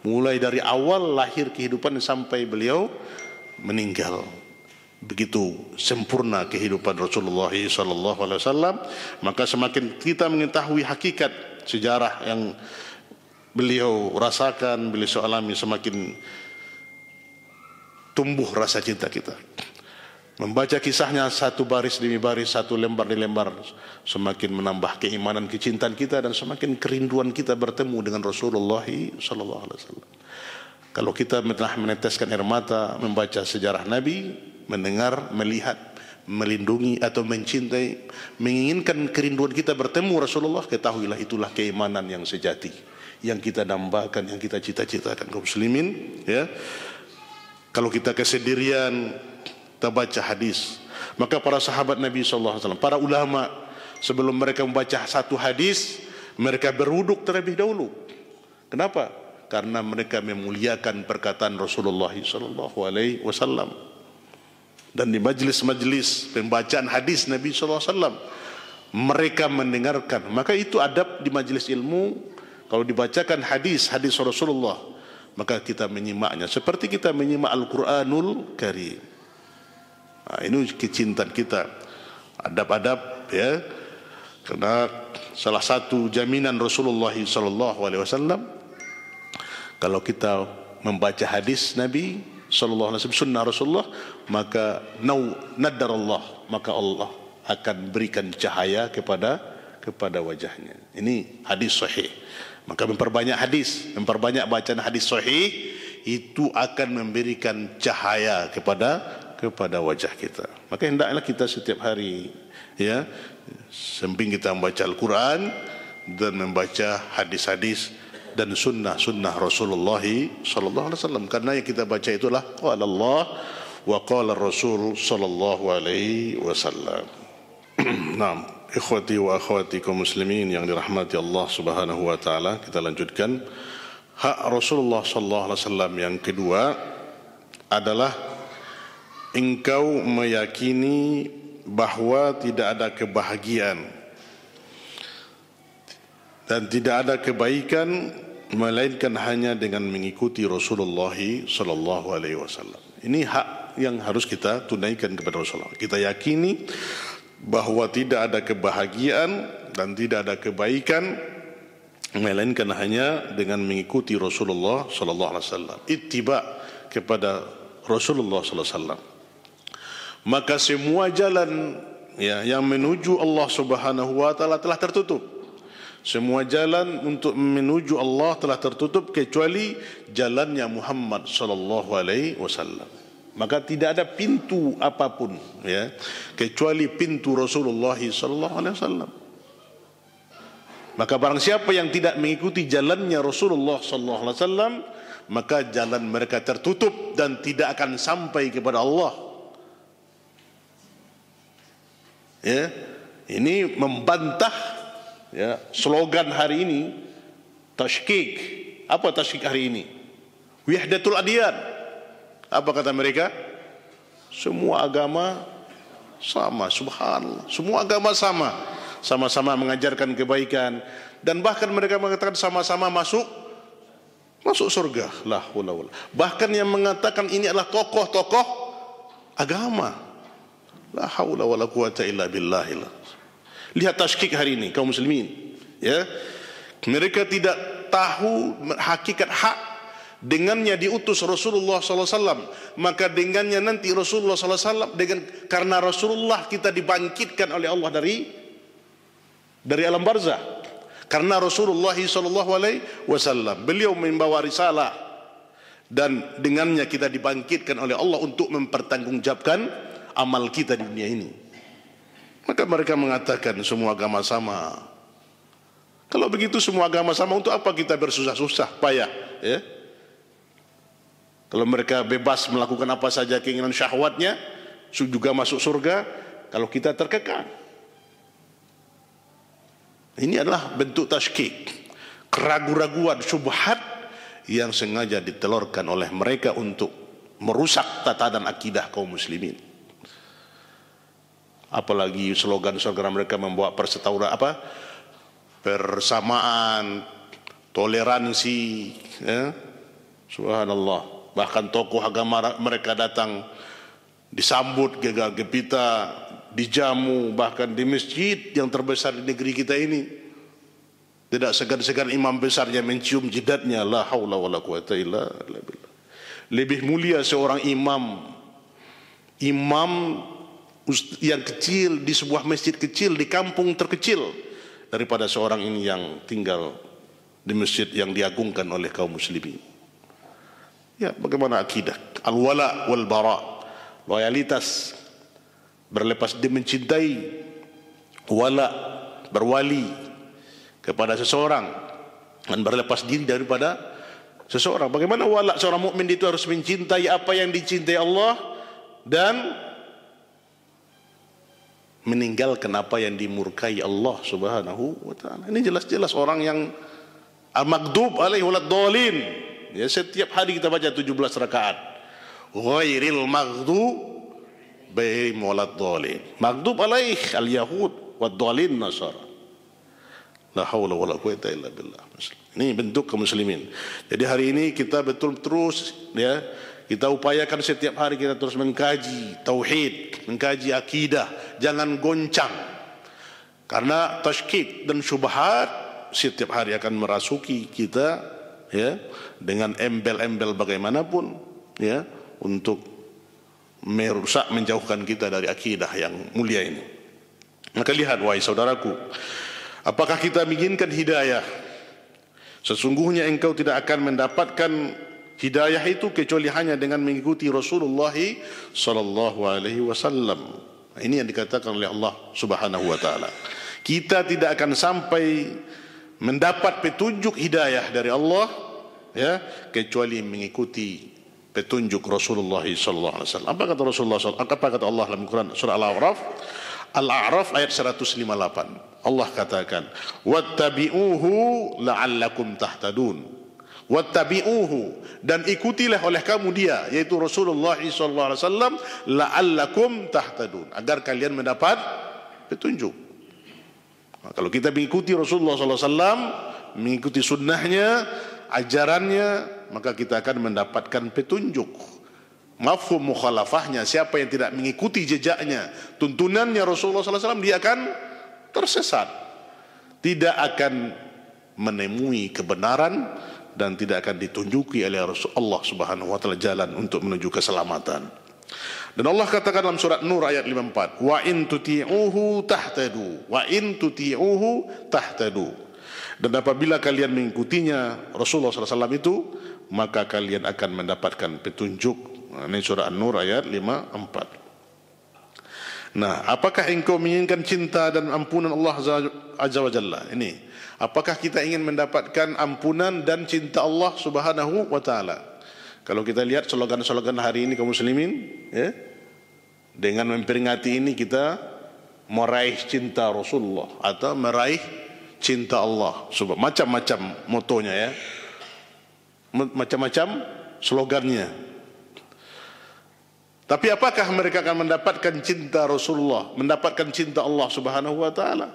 mulai dari awal lahir kehidupan sampai beliau meninggal. Begitu sempurna kehidupan Rasulullah SAW. Maka semakin kita mengetahui hakikat sejarah yang beliau rasakan, beliau alami, semakin tumbuh rasa cinta kita. Membaca kisahnya satu baris demi baris, satu lembar demi lembar, semakin menambah keimanan, kecintaan kita, dan semakin kerinduan kita bertemu dengan Rasulullah SAW. Kalau kita telah meneteskan air mata membaca sejarah Nabi, mendengar, melihat, melindungi atau mencintai, menginginkan kerinduan kita bertemu Rasulullah, ketahuilah itulah keimanan yang sejati, yang kita dambakan, yang kita cita-citakan kaum muslimin. Ya, kalau kita kesendirian, kita baca hadis. Maka para sahabat Nabi SAW, para ulama, sebelum mereka membaca satu hadis, mereka berwuduk terlebih dahulu. Kenapa? Karena mereka memuliakan perkataan Rasulullah SAW. Dan di majlis-majlis pembacaan hadis Nabi SAW, mereka mendengarkan. Maka itu adab di majlis ilmu. Kalau dibacakan hadis Rasulullah, maka kita menyimaknya seperti kita menyimak Al-Quranul Karim. Nah, ini kecintaan kita, adab-adab, ya. Karena salah satu jaminan Rasulullah SAW, kalau kita membaca hadis Nabi SAW, sunnah Rasulullah, maka nadarallah, maka Allah akan berikan cahaya kepada wajahnya. Ini hadis sahih. Maka memperbanyak hadis, memperbanyak bacaan hadis sahih, itu akan memberikan cahaya kepada wajah kita. Maka hendaklah kita setiap hari, ya, samping kita membaca Al-Quran dan membaca hadis-hadis dan sunnah Rasulullah sallallahu alaihi wasallam, karena yang kita baca itulah qala Allah wa qala Rasul sallallahu alaihi wasallam. Naam, ikhwati wa akhwati kaum muslimin yang dirahmati Allah Subhanahu wa taala, kita lanjutkan. Hak Rasulullah sallallahu alaihi wasallam yang kedua adalah engkau meyakini bahwa tidak ada kebahagiaan dan tidak ada kebaikan melainkan hanya dengan mengikuti Rasulullah sallallahu alaihi wasallam. Ini hak yang harus kita tunaikan kepada Rasulullah. Kita yakini bahwa tidak ada kebahagiaan dan tidak ada kebaikan melainkan hanya dengan mengikuti Rasulullah sallallahu alaihi wasallam. Ittiba kepada Rasulullah sallallahu alaihi wasallam. Maka semua jalan, ya, yang menuju Allah Subhanahu wa taala telah tertutup. Semua jalan untuk menuju Allah telah tertutup kecuali jalannya Muhammad sallallahu alaihi wasallam. Maka tidak ada pintu apapun, ya, kecuali pintu Rasulullah sallallahu alaihi wasallam. Maka barang siapa yang tidak mengikuti jalannya Rasulullah sallallahu alaihi wasallam, maka jalan mereka tertutup dan tidak akan sampai kepada Allah. Ya, ini membantah, ya, slogan hari ini, tashkik. Apa tashkik hari ini? Wahdatul adyan. Apa kata mereka? Semua agama sama, subhanallah. Semua agama sama, sama-sama mengajarkan kebaikan, dan bahkan mereka mengatakan sama-sama masuk surga. La haula wala. Bahkan yang mengatakan ini adalah tokoh-tokoh agama. La haula wala quwata illa billah. Lihat tashkik hari ini kaum muslimin, ya. Mereka tidak tahu hakikat hak. Dengannya diutus Rasulullah sallallahu alaihi wasallam, maka dengannya nanti Rasulullah sallallahu alaihi wasallam, karena Rasulullah kita dibangkitkan oleh Allah dari alam barzah. Karena Rasulullah sallallahu alaihi wasallam beliau membawa risalah, dan dengannya kita dibangkitkan oleh Allah untuk mempertanggungjawabkan amal kita di dunia ini. Maka mereka mengatakan semua agama sama. Kalau begitu semua agama sama, untuk apa kita bersusah-susah payah, ya? Kalau mereka bebas melakukan apa saja keinginan syahwatnya, juga masuk surga, kalau kita terkekang. Ini adalah bentuk tashkik, keraguan-raguan, syubhat yang sengaja ditelurkan oleh mereka untuk merusak tatanan akidah kaum muslimin. Apalagi slogan-slogan mereka membawa persamaan, toleransi, ya? Subhanallah. Bahkan tokoh agama mereka datang disambut gegap gempita, dijamu, bahkan di masjid yang terbesar di negeri kita ini. Tidak segan-segan imam besarnya mencium jidatnya. La haula wala quwata illa billah. Lebih mulia seorang imam yang kecil di sebuah masjid kecil di kampung terkecil daripada seorang ini yang tinggal di masjid yang diagungkan oleh kaum muslimin. Ya, bagaimana akidah al-wala wal bara, loyalitas, berlepas dia mencintai, wala, berwali kepada seseorang, dan berlepas diri daripada seseorang. Bagaimana wala seorang mukmin itu harus mencintai apa yang dicintai Allah dan meninggalkan apa yang dimurkai Allah Subhanahu wa taala. Ini jelas-jelas orang yang al-maghdub alaihi waladdallin. Ya, setiap hari kita baca 17 rakaat. Ghairil maghdub bihim waladdallin. Maghdub alaih al-yahud wad-dallin nasara. La haula wala quwata illa billah. Ini bentuk kaum muslimin. Jadi hari ini kita betul terus ya, kita upayakan setiap hari kita terus mengkaji tauhid, mengkaji akidah, jangan goncang. Karena tasykik dan syubhat setiap hari akan merasuki kita ya, dengan embel-embel bagaimanapun ya, untuk merusak, menjauhkan kita dari akidah yang mulia ini. Maka lihat wahai saudaraku, apakah kita menginginkan hidayah? Sesungguhnya engkau tidak akan mendapatkan hidayah itu kecuali hanya dengan mengikuti Rasulullah sallallahu alaihi wasallam. Ini yang dikatakan oleh Allah Subhanahu wa taala. Kita tidak akan sampai mendapat petunjuk hidayah dari Allah ya, kecuali mengikuti petunjuk Rasulullah sallallahu alaihi wasallam. Apa kata Rasulullah sallallahu alaihi wasallam? Apa kata Allah dalam Quran surah Al-A'raf ayat 158. Allah katakan, wattabi'uhu la'allakum tahtadun. Wattabi'uhu, dan ikutilah oleh kamu dia, yaitu Rasulullah sallallahu alaihi wasallam, la'allakum tahtadun, agar kalian mendapat petunjuk. Nah, kalau kita mengikuti Rasulullah sallallahu alaihi wasallam, mengikuti sunnahnya, ajarannya, maka kita akan mendapatkan petunjuk. Mafhum mukhalafahnya, siapa yang tidak mengikuti jejaknya, tuntunannya Rasulullah sallallahu alaihi wasallam, dia akan tersesat, tidak akan menemui kebenaran, dan tidak akan ditunjuki oleh Allah Subhanahu wa taala jalan untuk menuju keselamatan. Dan Allah katakan dalam surat Nur ayat 54, wa in tuti'uhu tahtadu, wa in tuti'uhu tahtadu. Dan apabila kalian mengikutinya Rasulullah sallallahu alaihi wasallam itu, maka kalian akan mendapatkan petunjuk. Ini surah An-Nur ayat 54. Nah, apakah engkau menginginkan cinta dan ampunan Allah Azza wa Jalla? Ini, apakah kita ingin mendapatkan ampunan dan cinta Allah Subhanahu wa taala? Kalau kita lihat slogan-slogan hari ini kaum muslimin ya, dengan memperingati ini kita meraih cinta Rasulullah atau meraih cinta Allah. Macam-macam motonya ya, macam-macam slogannya. Tapi apakah mereka akan mendapatkan cinta Rasulullah, mendapatkan cinta Allah Subhanahu wa taala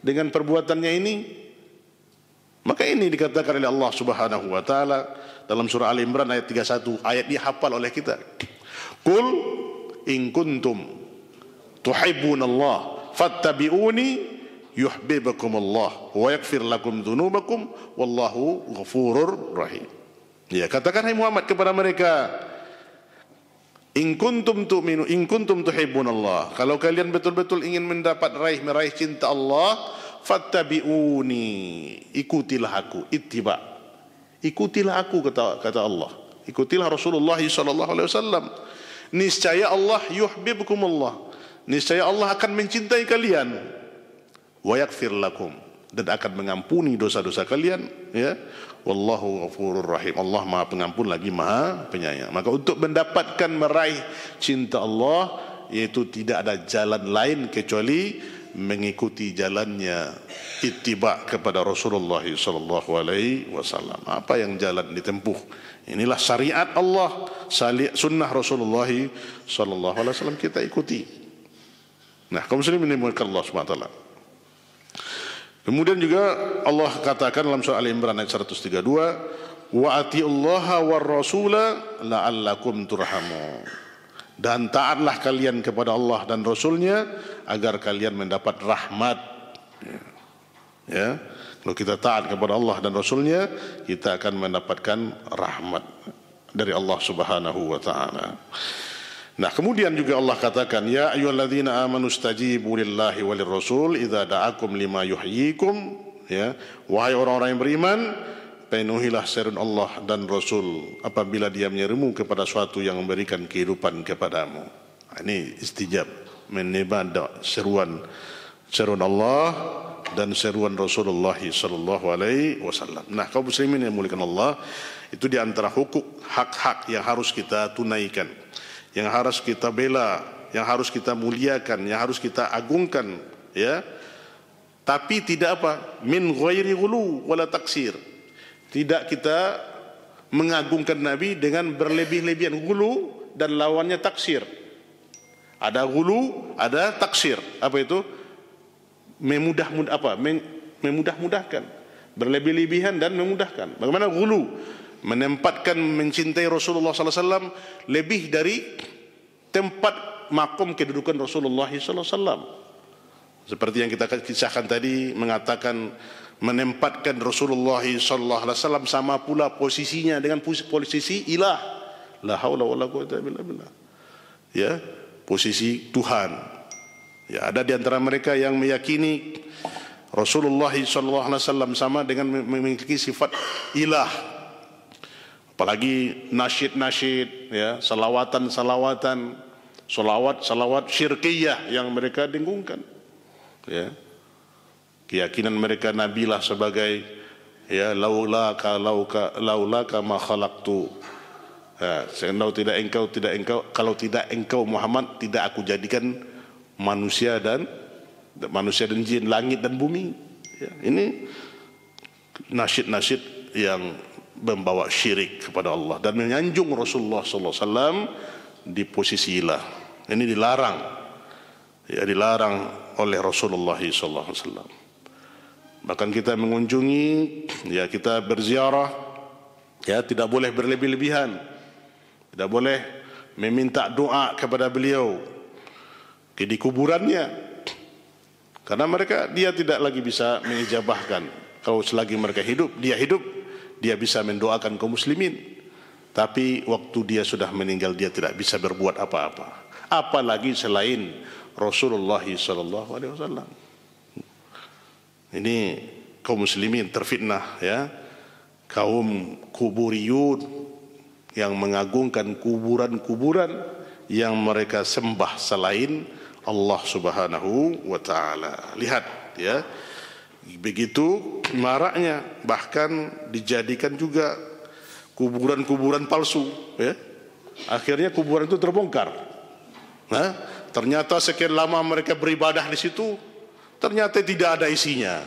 dengan perbuatannya ini? Maka ini dikatakan oleh Allah Subhanahu wa taala dalam surah Al Imran ayat 31, ayat dihafal oleh kita. Qul in kuntum tuhibbunallah fattabi'uni yuhibbukumullah wa yaghfir lakum dzunubakum wallahu ghafurur rahim. Ya, katakan hai Muhammad kepada mereka, in kuntum tu'minu in kuntum tuhibbunallah, kalau kalian betul-betul ingin meraih cinta Allah, fattabi'uni, ikutilah aku, ittiba, ikutilah aku, kata Allah, ikutilah Rasulullah sallallahu alaihi wasallam. Niscaya Allah yuhibbukumullah, niscaya Allah akan mencintai kalian, wa yaghfir lakum, dan akan mengampuni dosa-dosa kalian ya. Wallahu ghafurur rahim, Allah Maha Pengampun lagi Maha Penyayang. Maka untuk mendapatkan meraih cinta Allah, yaitu tidak ada jalan lain kecuali mengikuti jalannya ittiba kepada Rasulullah sallallahu alaihi wasallam. Apa yang jalan ditempuh? Inilah syariat Allah, sunnah Rasulullah sallallahu alaihi wasallam kita ikuti. Nah, kaum muslimin dimuliakan Allah Subhanahu wa taala. Kemudian juga Allah katakan dalam surah Al-Imran ayat 132, wa atiullaha war rasula la'allakum turhamun, dan taatlah kalian kepada Allah dan Rasulnya agar kalian mendapat rahmat ya. Kalau kita taat kepada Allah dan Rasulnya, kita akan mendapatkan rahmat dari Allah Subhanahu wa taala. Nah, kemudian juga Allah katakan, ya ayyuhalladzina amanu stajibu lillahi walir rasul idza da'akum lima yuhyikum, ya, wahai orang-orang yang beriman, penuhilah seruan Allah dan Rasul apabila dia menyerumu kepada suatu yang memberikan kehidupan kepadamu. Ini istijab, menebada seruan Allah dan seruan Rasulullah sallallahu alaihi wasallam. Nah, kaum muslimin yang muliakan Allah, itu di antara hukuk, hak-hak yang harus kita tunaikan, yang harus kita bela, yang harus kita muliakan, yang harus kita agungkan ya. Tapi tidak apa? Min ghairi ghulu wala taksir. Tidak kita mengagungkan Nabi dengan berlebih-lebihan, ghulu dan lawannya taksir. Ada ghulu, ada taksir. Apa itu? Memudah-mudahkan, berlebih-lebihan dan memudahkan. Bagaimana ghulu? Menempatkan mencintai Rasulullah sallallahu alaihi wasallam lebih dari tempat makom kedudukan Rasulullah sallallahu alaihi wasallam. Seperti yang kita kisahkan tadi, mengatakan menempatkan Rasulullah sallallahu alaihi wasallam sama pula posisinya dengan posisi ilah. La haula wala quwwata illa billah. Ya, posisi Tuhan. Ya, ada di antara mereka yang meyakini Rasulullah sallallahu alaihi wasallam sama dengan memiliki sifat ilah. Apalagi nasyid-nasyid, ya, salawat syirkiyah yang mereka dengungkan. Ya. Keyakinan mereka nabilah sebagai, ya, laulaka ma khalaqtu. Ya, kalau tidak engkau Muhammad, tidak aku jadikan manusia dan jin, langit dan bumi. Ya, ini nasyid-nasyid yang membawa syirik kepada Allah dan menyanjung Rasulullah sallallahu alaihi wasallam di posisi ilah. Ini dilarang. Ya, dilarang oleh Rasulullah sallallahu alaihi wasallam. Bahkan kita mengunjungi, ya, kita berziarah, ya, tidak boleh berlebih-lebihan. Tidak boleh meminta doa kepada beliau di kuburannya, karena dia tidak lagi bisa mengijabahkan. Kalau selagi mereka hidup, dia bisa mendoakan kaum muslimin. Tapi waktu dia sudah meninggal, dia tidak bisa berbuat apa-apa, apalagi selain Rasulullah sallallahu alaihi wasallam. Ini kaum muslimin terfitnah, ya, kaum kuburiyun yang mengagungkan kuburan-kuburan yang mereka sembah selain Allah Subhanahu wa taala. Lihat, ya, begitu maraknya, bahkan dijadikan juga kuburan-kuburan palsu, ya. Akhirnya kuburan itu terbongkar. Nah, ternyata sekian lama mereka beribadah di situ, ternyata tidak ada isinya.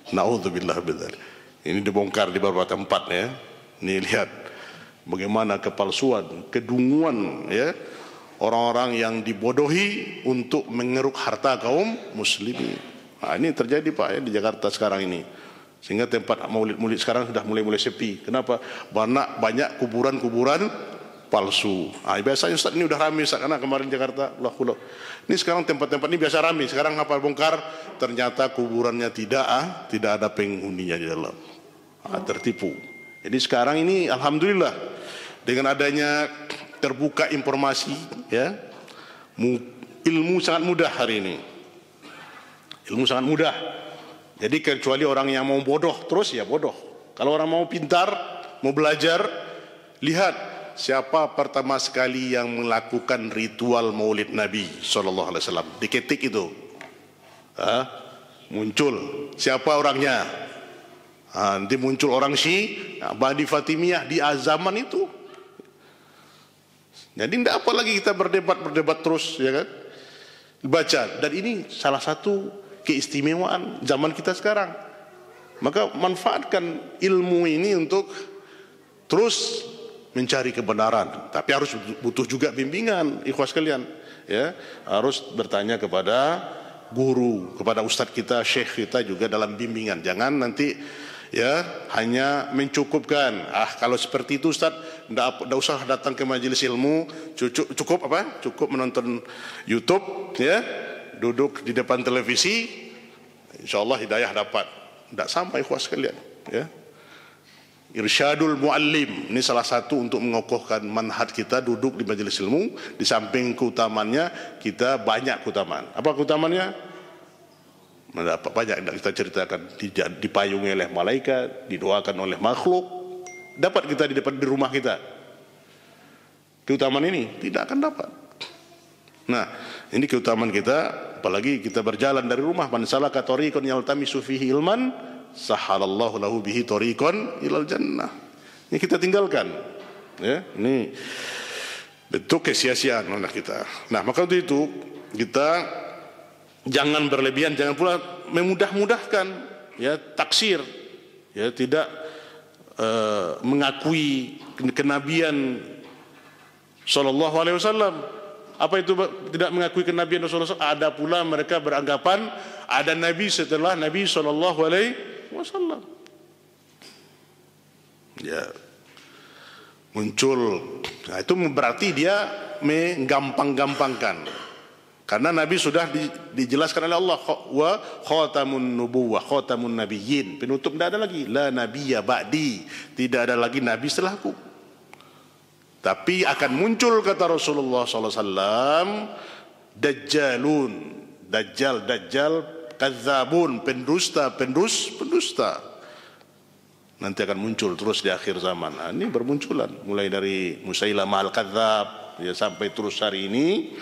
Na'udzubillah bidzalik. Ini dibongkar di beberapa tempat, ya. Ini lihat bagaimana kepalsuan, kedunguan, ya, orang-orang yang dibodohi untuk mengeruk harta kaum muslimin. Nah, ini terjadi, Pak, ya, di Jakarta sekarang ini. Sehingga tempat maulid-maulid sekarang sudah mulai sepi. Kenapa? Banyak kuburan-kuburan palsu. Nah, biasanya Ustaz ini udah ramai, Ustaz, karena kemarin Jakarta, ini sekarang tempat-tempat ini biasa ramai. Sekarang apa bongkar? Ternyata kuburannya tidak ada penghuninya di dalam. Tertipu. Jadi sekarang ini alhamdulillah dengan adanya terbuka informasi, ya, ilmu sangat mudah hari ini. Ilmu sangat mudah. Jadi kecuali orang yang mau bodoh terus, ya bodoh. Kalau orang mau pintar, mau belajar, lihat siapa pertama sekali yang melakukan ritual Maulid Nabi sallallahu alaihi wasallam. Diketik itu. Muncul siapa orangnya. Nanti muncul orang Bani Fatimiyah di zaman itu. Jadi tidak apa lagi kita berdebat terus, ya kan? Baca. Dan ini salah satu keistimewaan zaman kita sekarang. Maka manfaatkan ilmu ini untuk terus mencari kebenaran. Tapi harus butuh juga bimbingan, ikhwas sekalian. Ya, harus bertanya kepada guru, kepada ustadz kita, syekh kita juga dalam bimbingan. Jangan nanti, ya, hanya mencukupkan. Kalau seperti itu Ustaz, tidak usah datang ke majelis ilmu, cukup menonton YouTube, ya, duduk di depan televisi, insyaallah hidayah dapat. Tidak sampai, ikhwas sekalian, ya. Irsyadul muallim, ini salah satu untuk mengokohkan manhaj kita, duduk di majelis ilmu. Di samping keutamannya, kita banyak keutamaan. Apa keutamannya? Mendapat banyak yang kita ceritakan, dipayungi oleh malaikat, didoakan oleh makhluk, dapat kita di rumah kita. Keutamaan ini tidak akan dapat. Nah, ini keutamaan kita, apalagi kita berjalan dari rumah. Man salaka tariqan yaltamisu fihi ilman, sahalallahu lahu bihi tariqan ilal jannah. Ini kita tinggalkan, ya. Ini bentuk kesia-siaan anak kita. Nah, maka untuk itu kita jangan berlebihan, jangan pula memudah-mudahkan, ya, taksir, ya, tidak mengakui kenabian sallallahu alaihi wasallam. Apa itu tidak mengakui kenabian Rasulullah SAW? Ada pula mereka beranggapan ada Nabi setelah Nabi SAW. Ya, muncul. Nah, itu berarti dia menggampang-gampangkan. Karena Nabi sudah dijelaskan oleh Allah, wa khatamun nubuwah, khatamun nabiyyin, penutup, tidak ada lagi, la nabiyya ba'di, tidak ada lagi nabi setelahku. Tapi akan muncul, kata Rasulullah SAW, dajjalun, dajjal, kadzabun, pendusta. Nanti akan muncul terus di akhir zaman. Nah, ini bermunculan, mulai dari Musailamah al-Kadzab, ya, sampai terus hari ini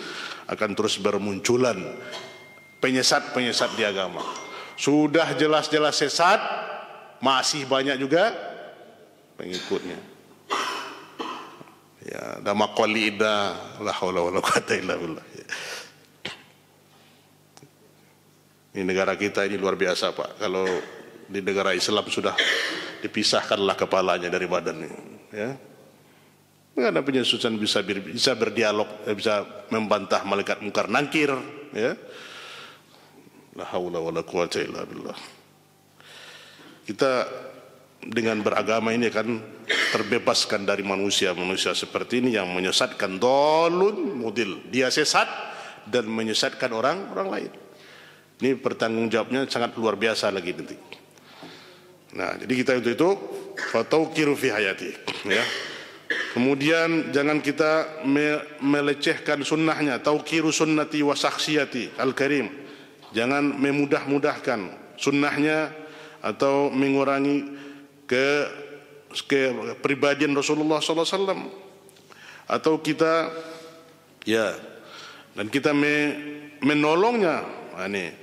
akan terus bermunculan penyesat-penyesat di agama. Sudah jelas-jelas sesat, masih banyak juga pengikutnya. Ya, ada maqalida, la haula wala quwata illa billah. Ini negara kita ini luar biasa, Pak. Kalau di negara Islam sudah dipisahkanlah kepalanya dari badannya, ya. Enggak ada penyesuaian, bisa berdialog, bisa membantah malaikat mungkar nangkir, ya. La haula wala quwata illa billah. Kita dengan beragama ini akan terbebaskan dari manusia seperti ini yang menyesatkan, dolun mudil. Dia sesat dan menyesatkan orang lain. Ini pertanggungjawabnya sangat luar biasa lagi nanti. Nah, jadi kita itu fatauqiru fi hayati, ya. Kemudian jangan kita melecehkan sunnahnya, tauqiru sunnati wa syakhsiyati al-karim. Jangan memudah-mudahkan sunnahnya atau mengurangi kepribadian Rasulullah SAW, atau kita, ya, dan kita menolongnya. Ini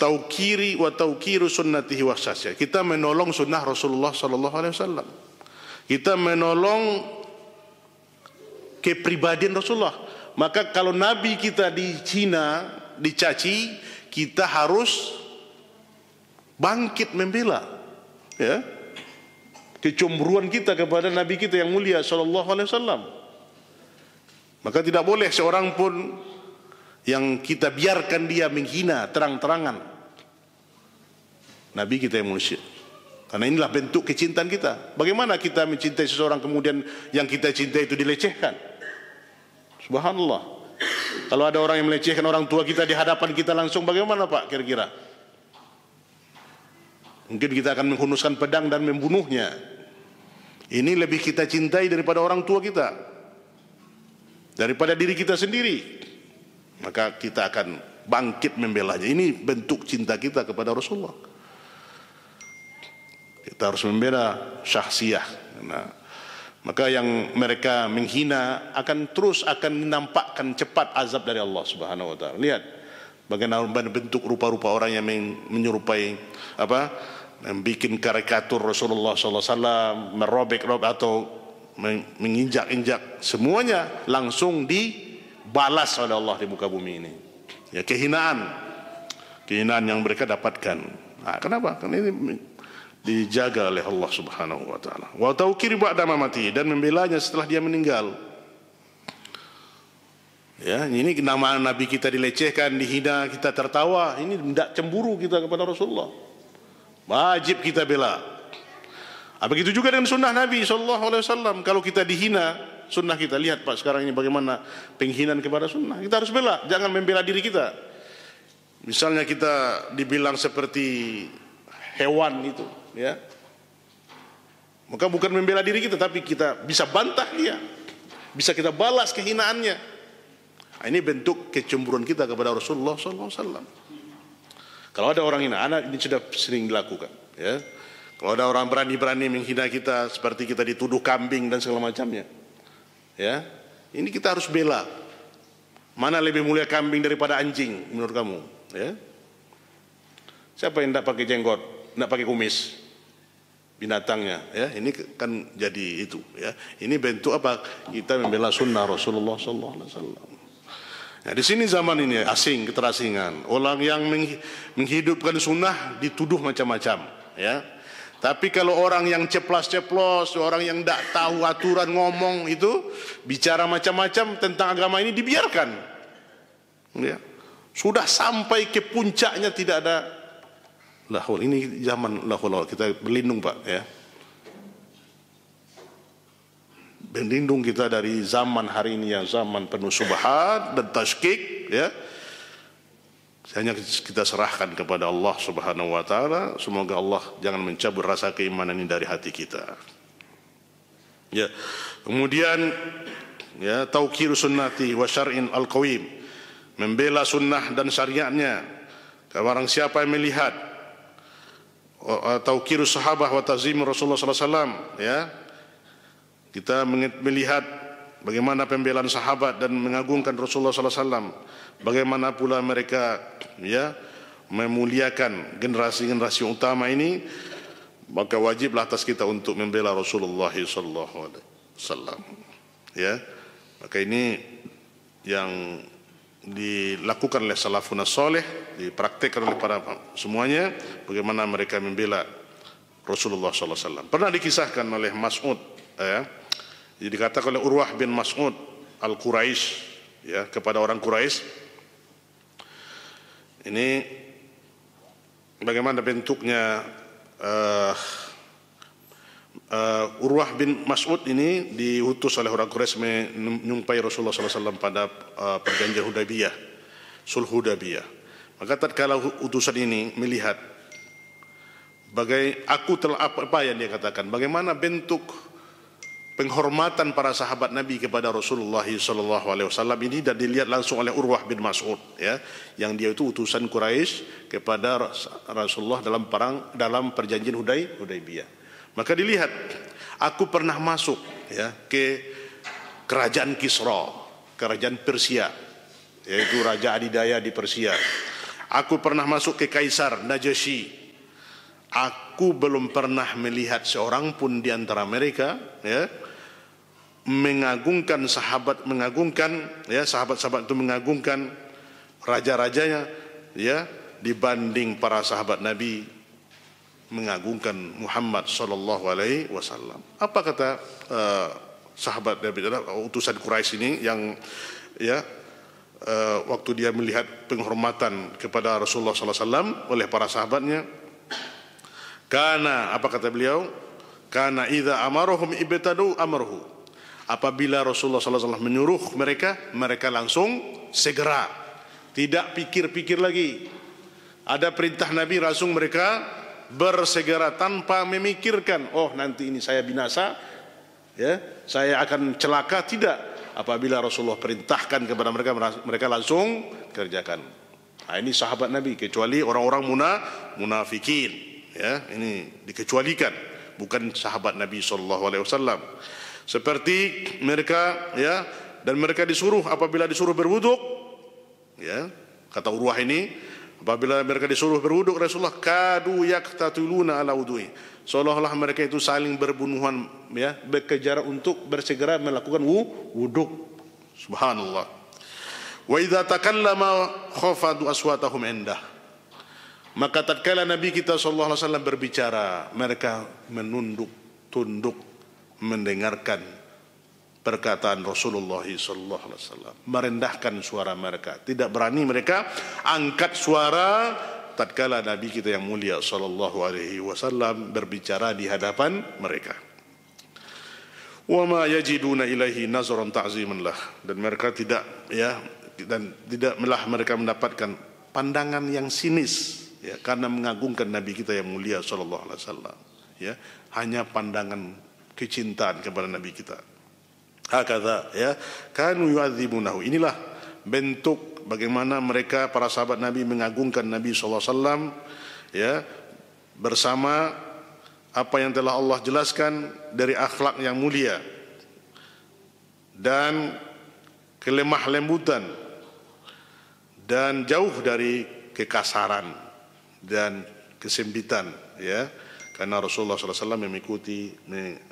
tauqiri wa tauqiru sunnatihi wa syakhsiyati. Kita menolong sunnah Rasulullah SAW. Kita menolong kepribadian Rasulullah. Maka kalau Nabi kita dihina, dicaci, kita harus bangkit membela, ya, kecemburuan kita kepada Nabi kita yang mulia sallallahu alaihi wasallam. Maka tidak boleh seorang pun yang kita biarkan dia menghina terang-terangan Nabi kita yang manusia. Karena inilah bentuk kecintaan kita. Bagaimana kita mencintai seseorang kemudian yang kita cintai itu dilecehkan? Subhanallah. Kalau ada orang yang melecehkan orang tua kita di hadapan kita langsung, bagaimana, Pak, kira-kira? Mungkin kita akan menghunuskan pedang dan membunuhnya. Ini lebih kita cintai daripada orang tua kita, daripada diri kita sendiri. Maka kita akan bangkit membelanya. Ini bentuk cinta kita kepada Rasulullah. Kita harus membela syakhsiyah. Nah, maka yang mereka menghina akan menampakkan cepat azab dari Allah Subhanahu wa taala. Lihat bagaimana bentuk rupa-rupa orang yang menyerupai membuat karikatur Rasulullah SAW, merobek atau menginjak-injak, semuanya langsung dibalas oleh Allah di muka bumi ini. Ya, kehinaan yang mereka dapatkan. Nah, kenapa? Karena ini dijaga oleh Allah Subhanahu wa taala. Wa tauqir ba'da mamati, dan membelanya setelah dia meninggal. Ya, ini nama Nabi kita dilecehkan, dihina, kita tertawa. Ini tidak cemburu kita kepada Rasulullah. Wajib kita bela. Begitu juga dengan sunnah Nabi SAW. Kalau kita dihina sunnah kita, lihat Pak sekarang ini bagaimana penghinaan kepada sunnah. Kita harus bela, jangan membela diri kita. Misalnya kita dibilang seperti hewan itu, ya, maka bukan membela diri kita, tapi kita bisa bantah dia, bisa kita balas kehinaannya. Nah, ini bentuk kecemburuan kita kepada Rasulullah SAW. Kalau ada orang hina, anak ini sudah sering dilakukan, ya. Kalau ada orang berani-berani menghina kita, seperti kita dituduh kambing dan segala macamnya, ya, ini kita harus bela. Mana lebih mulia kambing daripada anjing menurut kamu? Ya, siapa yang tidak pakai jenggot, tidak pakai kumis? Binatangnya, ya. Ini kan jadi itu, ya. Ini bentuk apa? Kita membela sunnah Rasulullah SAW. Nah, di sini zaman ini keterasingan. Orang yang menghidupkan sunnah dituduh macam-macam, ya. Tapi kalau orang yang ceplas-ceplos, orang yang tidak tahu aturan ngomong itu, bicara macam-macam tentang agama ini dibiarkan. Ya. Sudah sampai ke puncaknya tidak ada lahul. Ini zaman lahul, kita berlindung Pak ya. Berlindung kita dari zaman hari ini yang zaman penuh subhat dan tashkik ya. Hanya kita serahkan kepada Allah Subhanahu wa taala. Semoga Allah jangan mencabut rasa keimanan ini dari hati kita. Ya. Kemudian ya, tauqir sunnati wa syar'in al-qawim. Membela sunnah dan syariatnya. Barang siapa yang melihat tauqir sahabah wa tazim Rasulullah sallallahu alaihi wasallam ya. Kita melihat bagaimana pembelaan sahabat dan mengagungkan Rasulullah sallallahu alaihi wasallam. Bagaimana pula mereka ya memuliakan generasi-generasi utama ini, maka wajiblah atas kita untuk membela Rasulullah sallallahu alaihi wasallam. Ya. Maka ini yang dilakukan oleh salafun salih, dipraktikkan oleh para semuanya, bagaimana mereka membela Rasulullah sallallahu alaihi wasallam. Pernah dikisahkan oleh Mas'ud ya. Jadi dikatakan oleh Urwah bin Mas'ud Al-Quraisy ya kepada orang Quraisy, ini bagaimana bentuknya Urwah bin Mas'ud ini diutus oleh orang Quraisy menyumpai Rasulullah SAW pada perjanjian Hudaybiyah, Sulh Hudaybiyah. Maka tatkala utusan ini melihat apa yang dia katakan, bagaimana bentuk penghormatan para sahabat Nabi kepada Rasulullah SAW ini, dan dilihat langsung oleh Urwah bin Mas'ud ya, yang dia itu utusan Quraisy kepada Rasulullah dalam perjanjian Hudaybiyah. Maka dilihat, aku pernah masuk ya ke kerajaan Kisra, kerajaan Persia, yaitu Raja Adidaya di Persia. Aku pernah masuk ke Kaisar Najasyi. Aku belum pernah melihat seorang pun di antara mereka ya mengagungkan sahabat, sahabat-sahabat itu mengagungkan raja-rajanya ya dibanding para sahabat Nabi mengagungkan Muhammad sallallahu alaihi wasallam. Apa kata sahabat Nabi, utusan Quraisy ini yang ya waktu dia melihat penghormatan kepada Rasulullah sallallahu alaihi wasallam oleh para sahabatnya, apa kata beliau? Kana idza amaruhum ibtadu amruhu. Apabila Rasulullah SAW menyuruh mereka langsung segera, tidak pikir-pikir lagi. Ada perintah Nabi, langsung mereka bersegera tanpa memikirkan, oh nanti ini saya binasa, ya, saya akan celaka. Tidak. Apabila Rasulullah perintahkan kepada mereka langsung kerjakan. Nah, ini sahabat Nabi, kecuali orang-orang munafikin, ya, ini dikecualikan, bukan sahabat Nabi SAW. Seperti mereka ya, dan mereka disuruh, apabila disuruh berwuduk ya, kata Urwah ini, apabila mereka disuruh berwuduk Rasulullah kadu yaktatuluna ala wudu'i, seolah-olah mereka itu saling berbunuhan ya, berkejar untuk bersegera melakukan wuduk. Subhanallah. Wa idza takallama khafadu aswatahum indah. Maka tatkala Nabi kita sallallahu alaihi wasallam berbicara, mereka tunduk mendengarkan perkataan Rasulullah sallallahu alaihi wasallam, merendahkan suara mereka, tidak berani mereka angkat suara tatkala Nabi kita yang mulia sallallahu alaihi wasallam berbicara di hadapan mereka. Wa ma yajiduna ilaihi nazran ta'ziman lah, dan mereka tidak mereka mendapatkan pandangan yang sinis ya, karena mengagungkan Nabi kita yang mulia sallallahu alaihi wasallam ya, hanya pandangan kecintaan kepada Nabi kita. Hakadha ya, kanu yu'adzibunahu. Inilah bentuk bagaimana mereka para sahabat Nabi mengagungkan Nabi sallallahu alaihi wasallam ya, bersama apa yang telah Allah jelaskan dari akhlak yang mulia dan kelemah lembutan dan jauh dari kekasaran dan kesempitan ya, karena Rasulullah SAW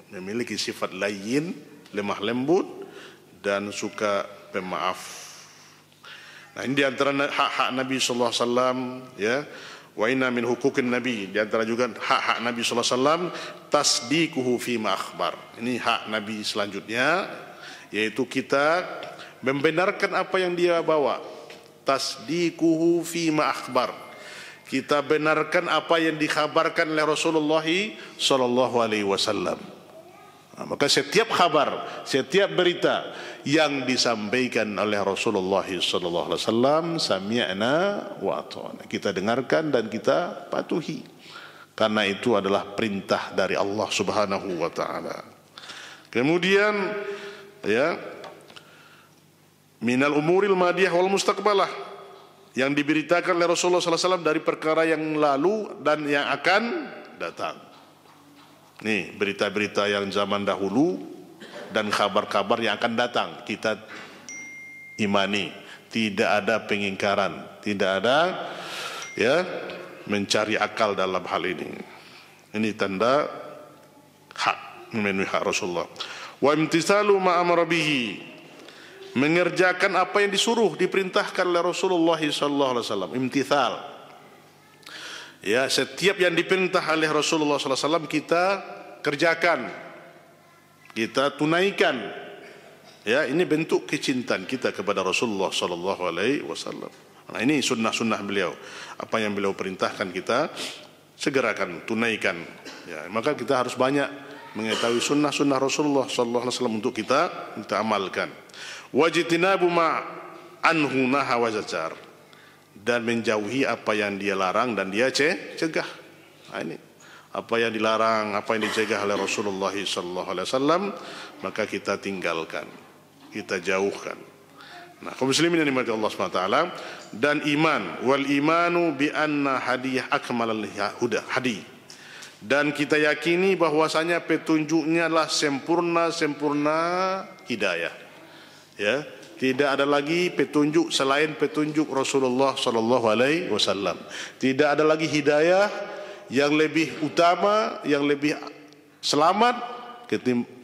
memiliki sifat layyin, lemah lembut dan suka pemaaf. Nah, ini di antara hak-hak Nabi SAW ya, Wa inna min huquqin nabi, di antara juga hak-hak Nabi sallallahu alaihi wasallam tasdiquhu fi ma akhbar. Ini hak Nabi selanjutnya, yaitu kita membenarkan apa yang dia bawa. Tasdiquhu fi ma akhbar. Kita benarkan apa yang dikhabarkan oleh Rasulullah sallallahu alaihi wasallam. Maka setiap kabar, setiap berita yang disampaikan oleh Rasulullah sallallahu alaihi wasallam, sami'na wa ata'na, kita dengarkan dan kita patuhi, karena itu adalah perintah dari Allah Subhanahu wa taala. Kemudian ya, minal umuril madiyah wal mustaqbalah, yang diberitakan oleh Rasulullah sallallahu alaihi wasallam dari perkara yang lalu dan yang akan datang. Nih, berita-berita yang zaman dahulu dan kabar-kabar yang akan datang kita imani, tidak ada pengingkaran, tidak ada ya mencari akal dalam hal ini. Ini tanda hak, memenuhi hak Rasulullah. Wa imtisalu ma amara bihi, mengerjakan apa yang disuruh, diperintahkan oleh Rasulullah sallallahu alaihi wasallam. Imtithal, ya, setiap yang diperintah oleh Rasulullah sallallahu alaihi wasallam kita kerjakan, kita tunaikan. Ya, ini bentuk kecintaan kita kepada Rasulullah sallallahu alaihi wasallam. Nah, ini sunnah-sunnah beliau. Apa yang beliau perintahkan kita segerakan, tunaikan. Ya, maka kita harus banyak mengetahui sunnah-sunnah Rasulullah sallallahu alaihi wasallam untuk kita amalkan. Wajtinabu ma anhu naha wa zajar, dan menjauhi apa yang dia larang dan dia cegah. Nah, ini apa yang dilarang, apa yang dicegah oleh Rasulullah sallallahu alaihi wasallam, maka kita tinggalkan, kita jauhkan. Nah, kaum muslimin yang dimurkai Allah Subhanahu wa taala, dan iman, wal imanu bi anna hadiyah akmalul huda hadi, dan kita yakini bahwasanya petunjuknya adalah sempurna hidayah. Ya, tidak ada lagi petunjuk selain petunjuk Rasulullah sallallahu alaihi wasallam. Tidak ada lagi hidayah yang lebih utama, yang lebih selamat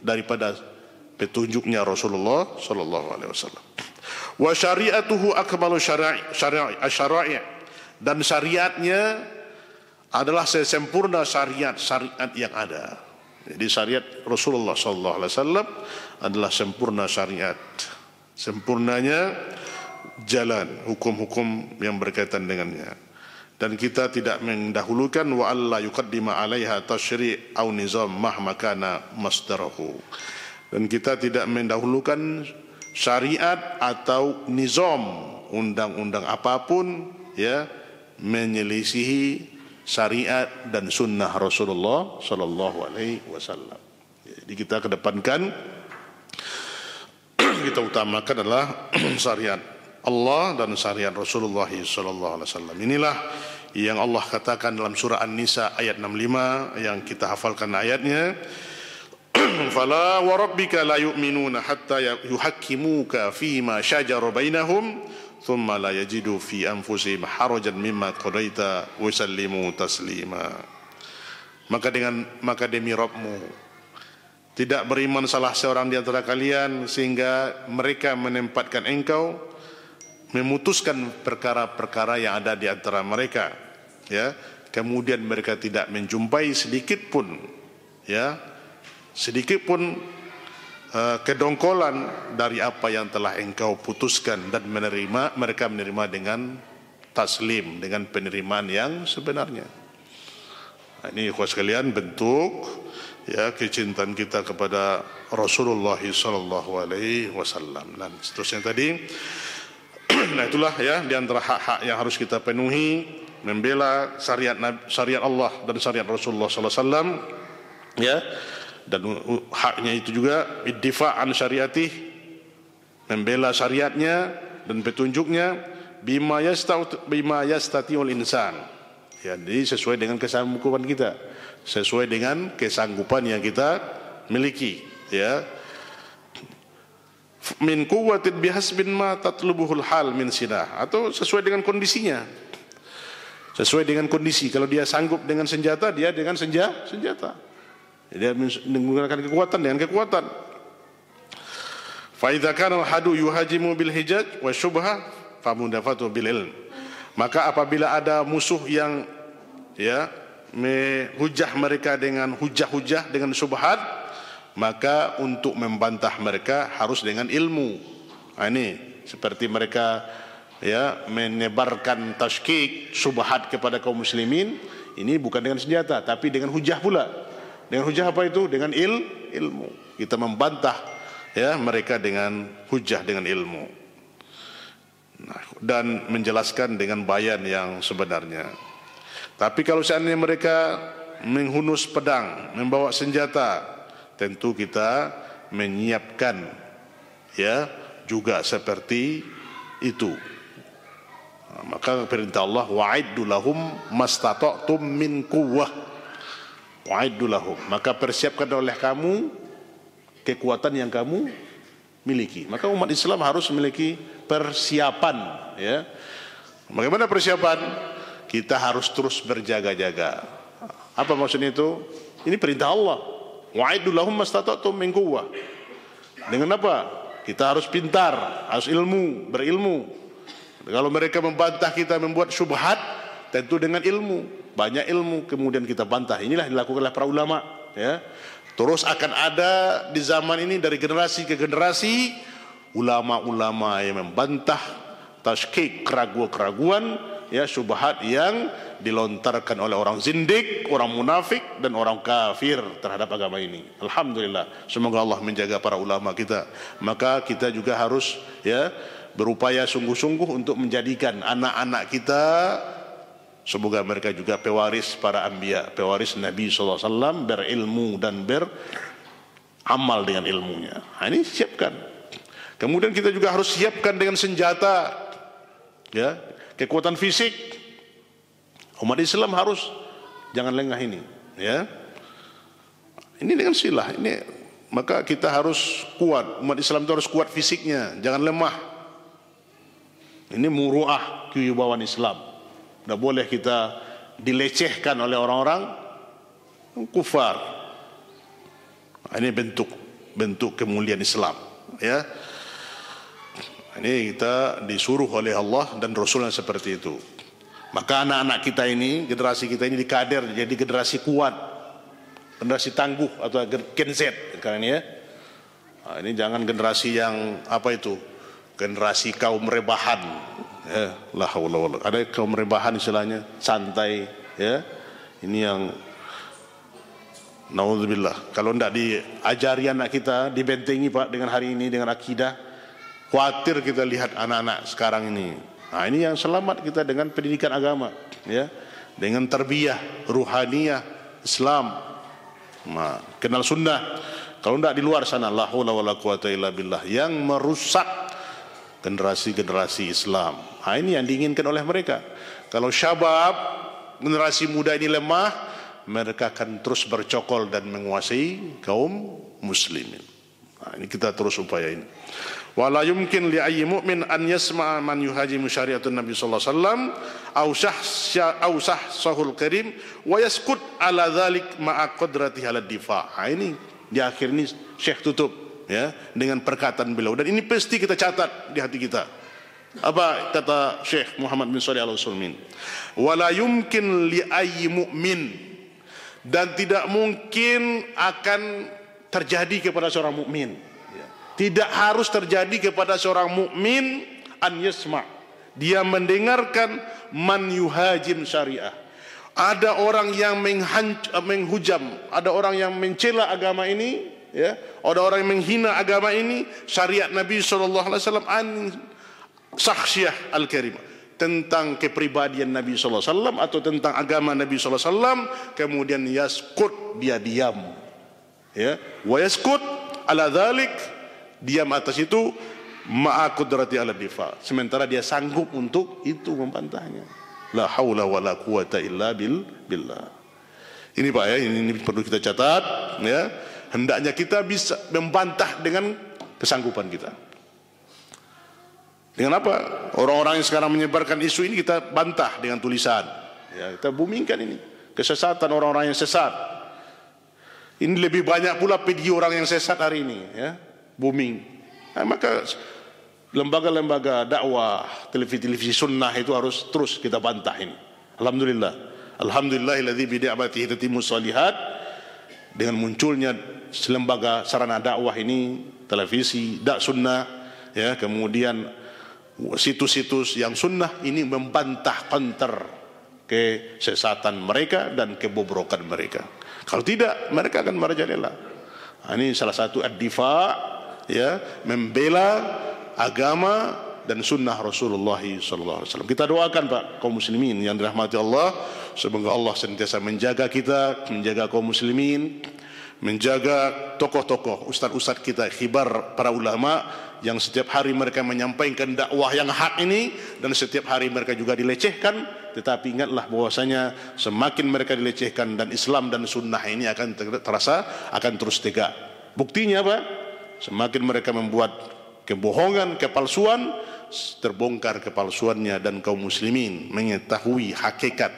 daripada petunjuknya Rasulullah sallallahu alaihi wasallam. Wa syari'atuhu akmalu syara'i, dan syariatnya adalah sesempurna syariat yang ada. Jadi syariat Rasulullah sallallahu alaihi wasallam adalah sempurna syariat, sempurnanya jalan hukum-hukum yang berkaitan dengannya. Dan kita tidak mendahulukan wa alla yuqaddima 'alaiha tasyri' au nizam mahma kana masdarahu. Dan kita tidak mendahulukan syariat atau nizam, undang-undang apapun ya, menyelisihi syariat dan sunnah Rasulullah sallallahu alaihi wasallam. Jadi kita kedepankan, kita utamakan adalah syariat Allah dan syariat Rasulullah sallallahu alaihi wasallam. Inilah yang Allah katakan dalam surah An-Nisa ayat 65 yang kita hafalkan ayatnya. Fala wa rabbika la yu'minuna hatta yuhakkimuka fima shajara bainahum thumma la yajidu fi anfusihim harajan mimma qadaita wa yusallimu taslima. Maka demi Rabbmu, tidak beriman salah seorang di antara kalian sehingga mereka menempatkan engkau memutuskan perkara-perkara yang ada di antara mereka, ya, kemudian mereka tidak menjumpai sedikit pun kedongkolan dari apa yang telah engkau putuskan, dan mereka menerima dengan taslim, dengan penerimaan yang sebenarnya. Nah, ini ikhwan sekalian bentuk ya kecintaan kita kepada Rasulullah sallallahu alaihi wasallam. Dan seterusnya tadi, nah itulah ya di antara hak-hak yang harus kita penuhi, membela syariat Allah dan syariat Rasulullah sallallahu alaihi wasallam, ya. Dan haknya itu juga iddifa' an syariatih, membela syariatnya dan petunjuknya, bima yastati'ul insan, ya, jadi sesuai dengan kesanggupan kita, sesuai dengan kesanggupan yang kita miliki, ya. Min quwwatin bihasbin ma tatlubuhul hal min sinah, atau sesuai dengan kondisinya, sesuai dengan kondisi. Kalau dia sanggup dengan senjata, dia dengan senjata. Dia menggunakan kekuatan dengan kekuatan. Fa idza kana al-hadu yuhajimu bil hijaj wa syubha fa mudafatu bil ilm. Maka apabila ada musuh yang ya menghujah mereka dengan hujah-hujah, dengan syubhat, maka untuk membantah mereka harus dengan ilmu. Ini seperti mereka ya menyebarkan tashkik, syubhat kepada kaum muslimin, ini bukan dengan senjata tapi dengan hujah pula. Dengan hujah apa itu? Dengan ilmu. Kita membantah ya mereka dengan hujah, dengan ilmu. Nah, dan menjelaskan dengan bayan yang sebenarnya. Tapi kalau seandainya mereka menghunus pedang, membawa senjata, tentu kita menyiapkan ya juga seperti itu. Nah, maka perintah Allah, wa'iddu lahum mastata'tum min quwwah. Wa'iddu lahum, maka persiapkan oleh kamu kekuatan yang kamu miliki. Maka umat Islam harus memiliki persiapan ya. Bagaimana persiapan? Kita harus terus berjaga-jaga. Apa maksudnya itu? Ini perintah Allah. Wa'iddu lahum mastata'tum min quwwah. Dengan apa? Kita harus pintar, harus berilmu. Kalau mereka membantah kita, membuat syubhat, tentu dengan ilmu, banyak ilmu, kemudian kita bantah. Inilah dilakukan oleh para ulama ya. Terus akan ada di zaman ini dari generasi ke generasi ulama-ulama yang membantah tashkik, keraguan-keraguan ya, syubhat yang dilontarkan oleh orang zindik, orang munafik dan orang kafir terhadap agama ini. Alhamdulillah, semoga Allah menjaga para ulama kita. Maka kita juga harus ya berupaya sungguh-sungguh untuk menjadikan anak-anak kita, semoga mereka juga pewaris para anbiya, pewaris Nabi SAW, berilmu dan beramal dengan ilmunya. Nah, ini siapkan. Kemudian kita juga harus siapkan dengan senjata ya, kekuatan fisik. Umat Islam harus jangan lengah ini ya. Ini dengan silah ini, maka kita harus kuat. Umat Islam itu harus kuat fisiknya, jangan lemah. Ini muruah, kewibawaan Islam. Tidak boleh kita dilecehkan oleh orang-orang kufar. Ini bentuk kemuliaan Islam ya. Ini kita disuruh oleh Allah dan Rasulnya seperti itu. Maka anak-anak kita ini, generasi kita ini dikader jadi generasi kuat, generasi tangguh atau Gen Z sekarang ini ya. Nah, ini jangan generasi yang apa itu, generasi kaum rebahan ya. La haula wala, ada kaum rebahan istilahnya, santai ya. Ini yang naudzubillah, kalau tidak diajari anak kita, dibentengi Pak dengan hari ini dengan akidah, khawatir kita lihat anak-anak sekarang ini. Nah, ini yang selamat kita dengan pendidikan agama ya, dengan tarbiyah ruhaniyah Islam. Nah, kenal sunnah. Kalau tidak di luar sana, la haula wala quwata illa billah, yang merusak generasi-generasi Islam. Nah, ini yang diinginkan oleh mereka. Kalau syabab, generasi muda ini lemah, mereka akan terus bercokol dan menguasai kaum muslimin. Nah, ini kita terus upaya ini. Wala yumkin li ayyi mu'min an yasma'a man yuhajimu syariatun Nabi sallallahu alaihi wasallam au sahsahul karim wa yaskut ala dzalik ma'a qadratihi ala difa'. Ini di akhir ini Syekh tutup ya dengan perkataan beliau, dan ini pasti kita catat di hati kita. Apa kata Syekh Muhammad bin Shalih Al-Utsaimin? Wala yumkin li ayyi mu'min, dan tidak mungkin akan terjadi kepada seorang mukmin. Tidak harus terjadi kepada seorang mukmin an yasma, dia mendengarkan man yuhajim syariah. Ada orang yang menghujam, ada orang yang mencela agama ini ya, ada orang yang menghina agama ini, syariat Nabi sallallahu alaihi wasallam, an syakhsiyah al-karimah, tentang kepribadian Nabi sallallahu alaihi wasallam atau tentang agama Nabi sallallahu alaihi wasallam, kemudian yaskut, dia diam ya, wa yaskut ala dzalik, diam atas itu, ma'a qudrati ala difa, sementara dia sanggup untuk itu membantahnya. La haula wala quwata illa billah. Ini Pak ya, ini perlu kita catat ya. Hendaknya kita bisa membantah dengan kesanggupan kita. Dengan apa? Orang-orang yang sekarang menyebarkan isu ini kita bantah dengan tulisan. Ya, kita boomingkan ini kesesatan orang-orang yang sesat. Ini lebih banyak pula video orang yang sesat hari ini ya. Booming. Nah, maka lembaga-lembaga dakwah, televisi sunnah itu harus terus kita bantah ini. Alhamdulillah Alhamdulillahilladzi bi ni'matihi tatimmus shalihat. Dengan munculnya lembaga sarana dakwah ini, televisi, sunnah, ya, kemudian situs-situs yang sunnah ini membantah counter kesesatan mereka dan kebobrokan mereka. Kalau tidak, mereka akan merajalela. Ini salah satu ad-difa, ya, membela agama dan sunnah Rasulullah SAW. Kita doakan Pak kaum muslimin yang dirahmati Allah, semoga Allah senantiasa menjaga kita, menjaga kaum muslimin, menjaga tokoh-tokoh, ustaz-ustaz kita, khibar para ulama yang setiap hari mereka menyampaikan dakwah yang hak ini, dan setiap hari mereka juga dilecehkan. Tetapi ingatlah bahwasanya semakin mereka dilecehkan dan Islam dan sunnah ini akan terasa, akan terus tegak. Buktinya apa? Semakin mereka membuat kebohongan, kepalsuan, terbongkar kepalsuannya dan kaum muslimin mengetahui hakikat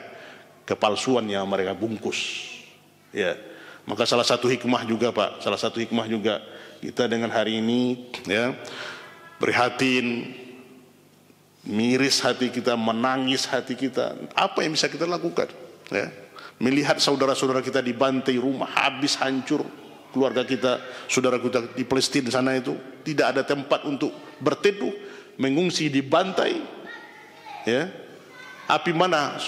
kepalsuan yang mereka bungkus. Ya, maka salah satu hikmah juga Pak, salah satu hikmah juga kita dengan hari ini, ya, prihatin, miris hati kita, menangis hati kita. Apa yang bisa kita lakukan? Ya, melihat saudara-saudara kita dibantai, rumah habis hancur, keluarga kita, saudara kita di Palestina sana itu tidak ada tempat untuk berteduh, mengungsi dibantai. Ya, api mana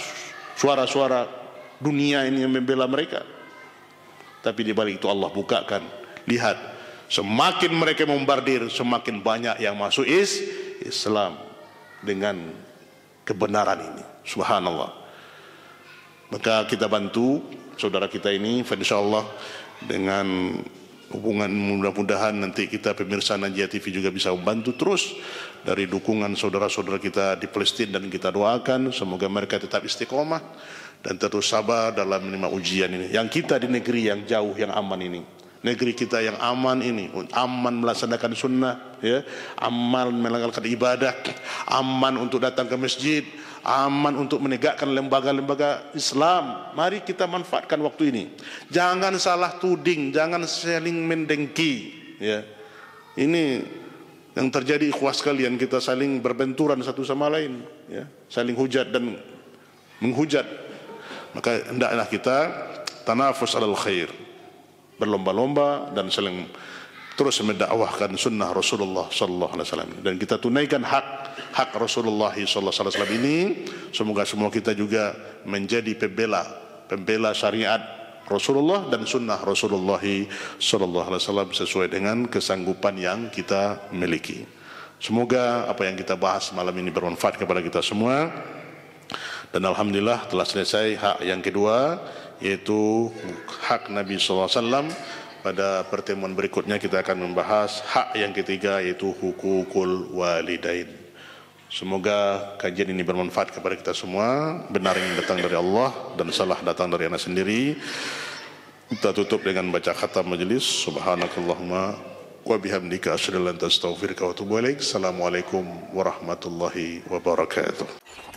suara-suara dunia ini yang membela mereka? Tapi di balik itu Allah bukakan. Lihat, semakin mereka membombardir, semakin banyak yang masuk Islam dengan kebenaran ini. Subhanallah. Maka kita bantu saudara kita ini, insyaallah, dengan hubungan, mudah-mudahan nanti kita pemirsa Najia TV juga bisa membantu terus dari dukungan saudara-saudara kita di Palestina, dan kita doakan semoga mereka tetap istiqomah dan terus sabar dalam menerima ujian ini. Yang kita di negeri yang jauh, yang aman ini, negeri kita yang aman ini, aman melaksanakan sunnah, ya, aman melakukan ibadah, aman untuk datang ke masjid, aman untuk menegakkan lembaga-lembaga Islam. Mari kita manfaatkan waktu ini. Jangan salah tuding, jangan saling mendengki. Ya, ini yang terjadi ikhwah sekalian, kita saling berbenturan satu sama lain, ya, saling hujat dan menghujat. Maka hendaklah kita tanafus alal khair, berlomba-lomba dan saling terus mendakwahkan sunnah Rasulullah sallallahu alaihi wasallam, dan kita tunaikan hak Rasulullah sallallahu alaihi wasallam ini. Semoga semua kita juga menjadi pembela syariat Rasulullah dan sunnah Rasulullah sallallahu alaihi wasallam sesuai dengan kesanggupan yang kita miliki. Semoga apa yang kita bahas malam ini bermanfaat kepada kita semua. Dan alhamdulillah telah selesai hak yang kedua, yaitu hak Nabi SAW. Pada pertemuan berikutnya kita akan membahas hak yang ketiga, yaitu hukukul walidain. Semoga kajian ini bermanfaat kepada kita semua. Benar yang datang dari Allah dan salah datang dari anak sendiri. Kita tutup dengan baca khatam majelis. Subhanakallahumma wa bihamdika asyhadu an la ilaha illa anta astaghfiruka wa atubu ilaik. Assalamualaikum warahmatullahi wabarakatuh.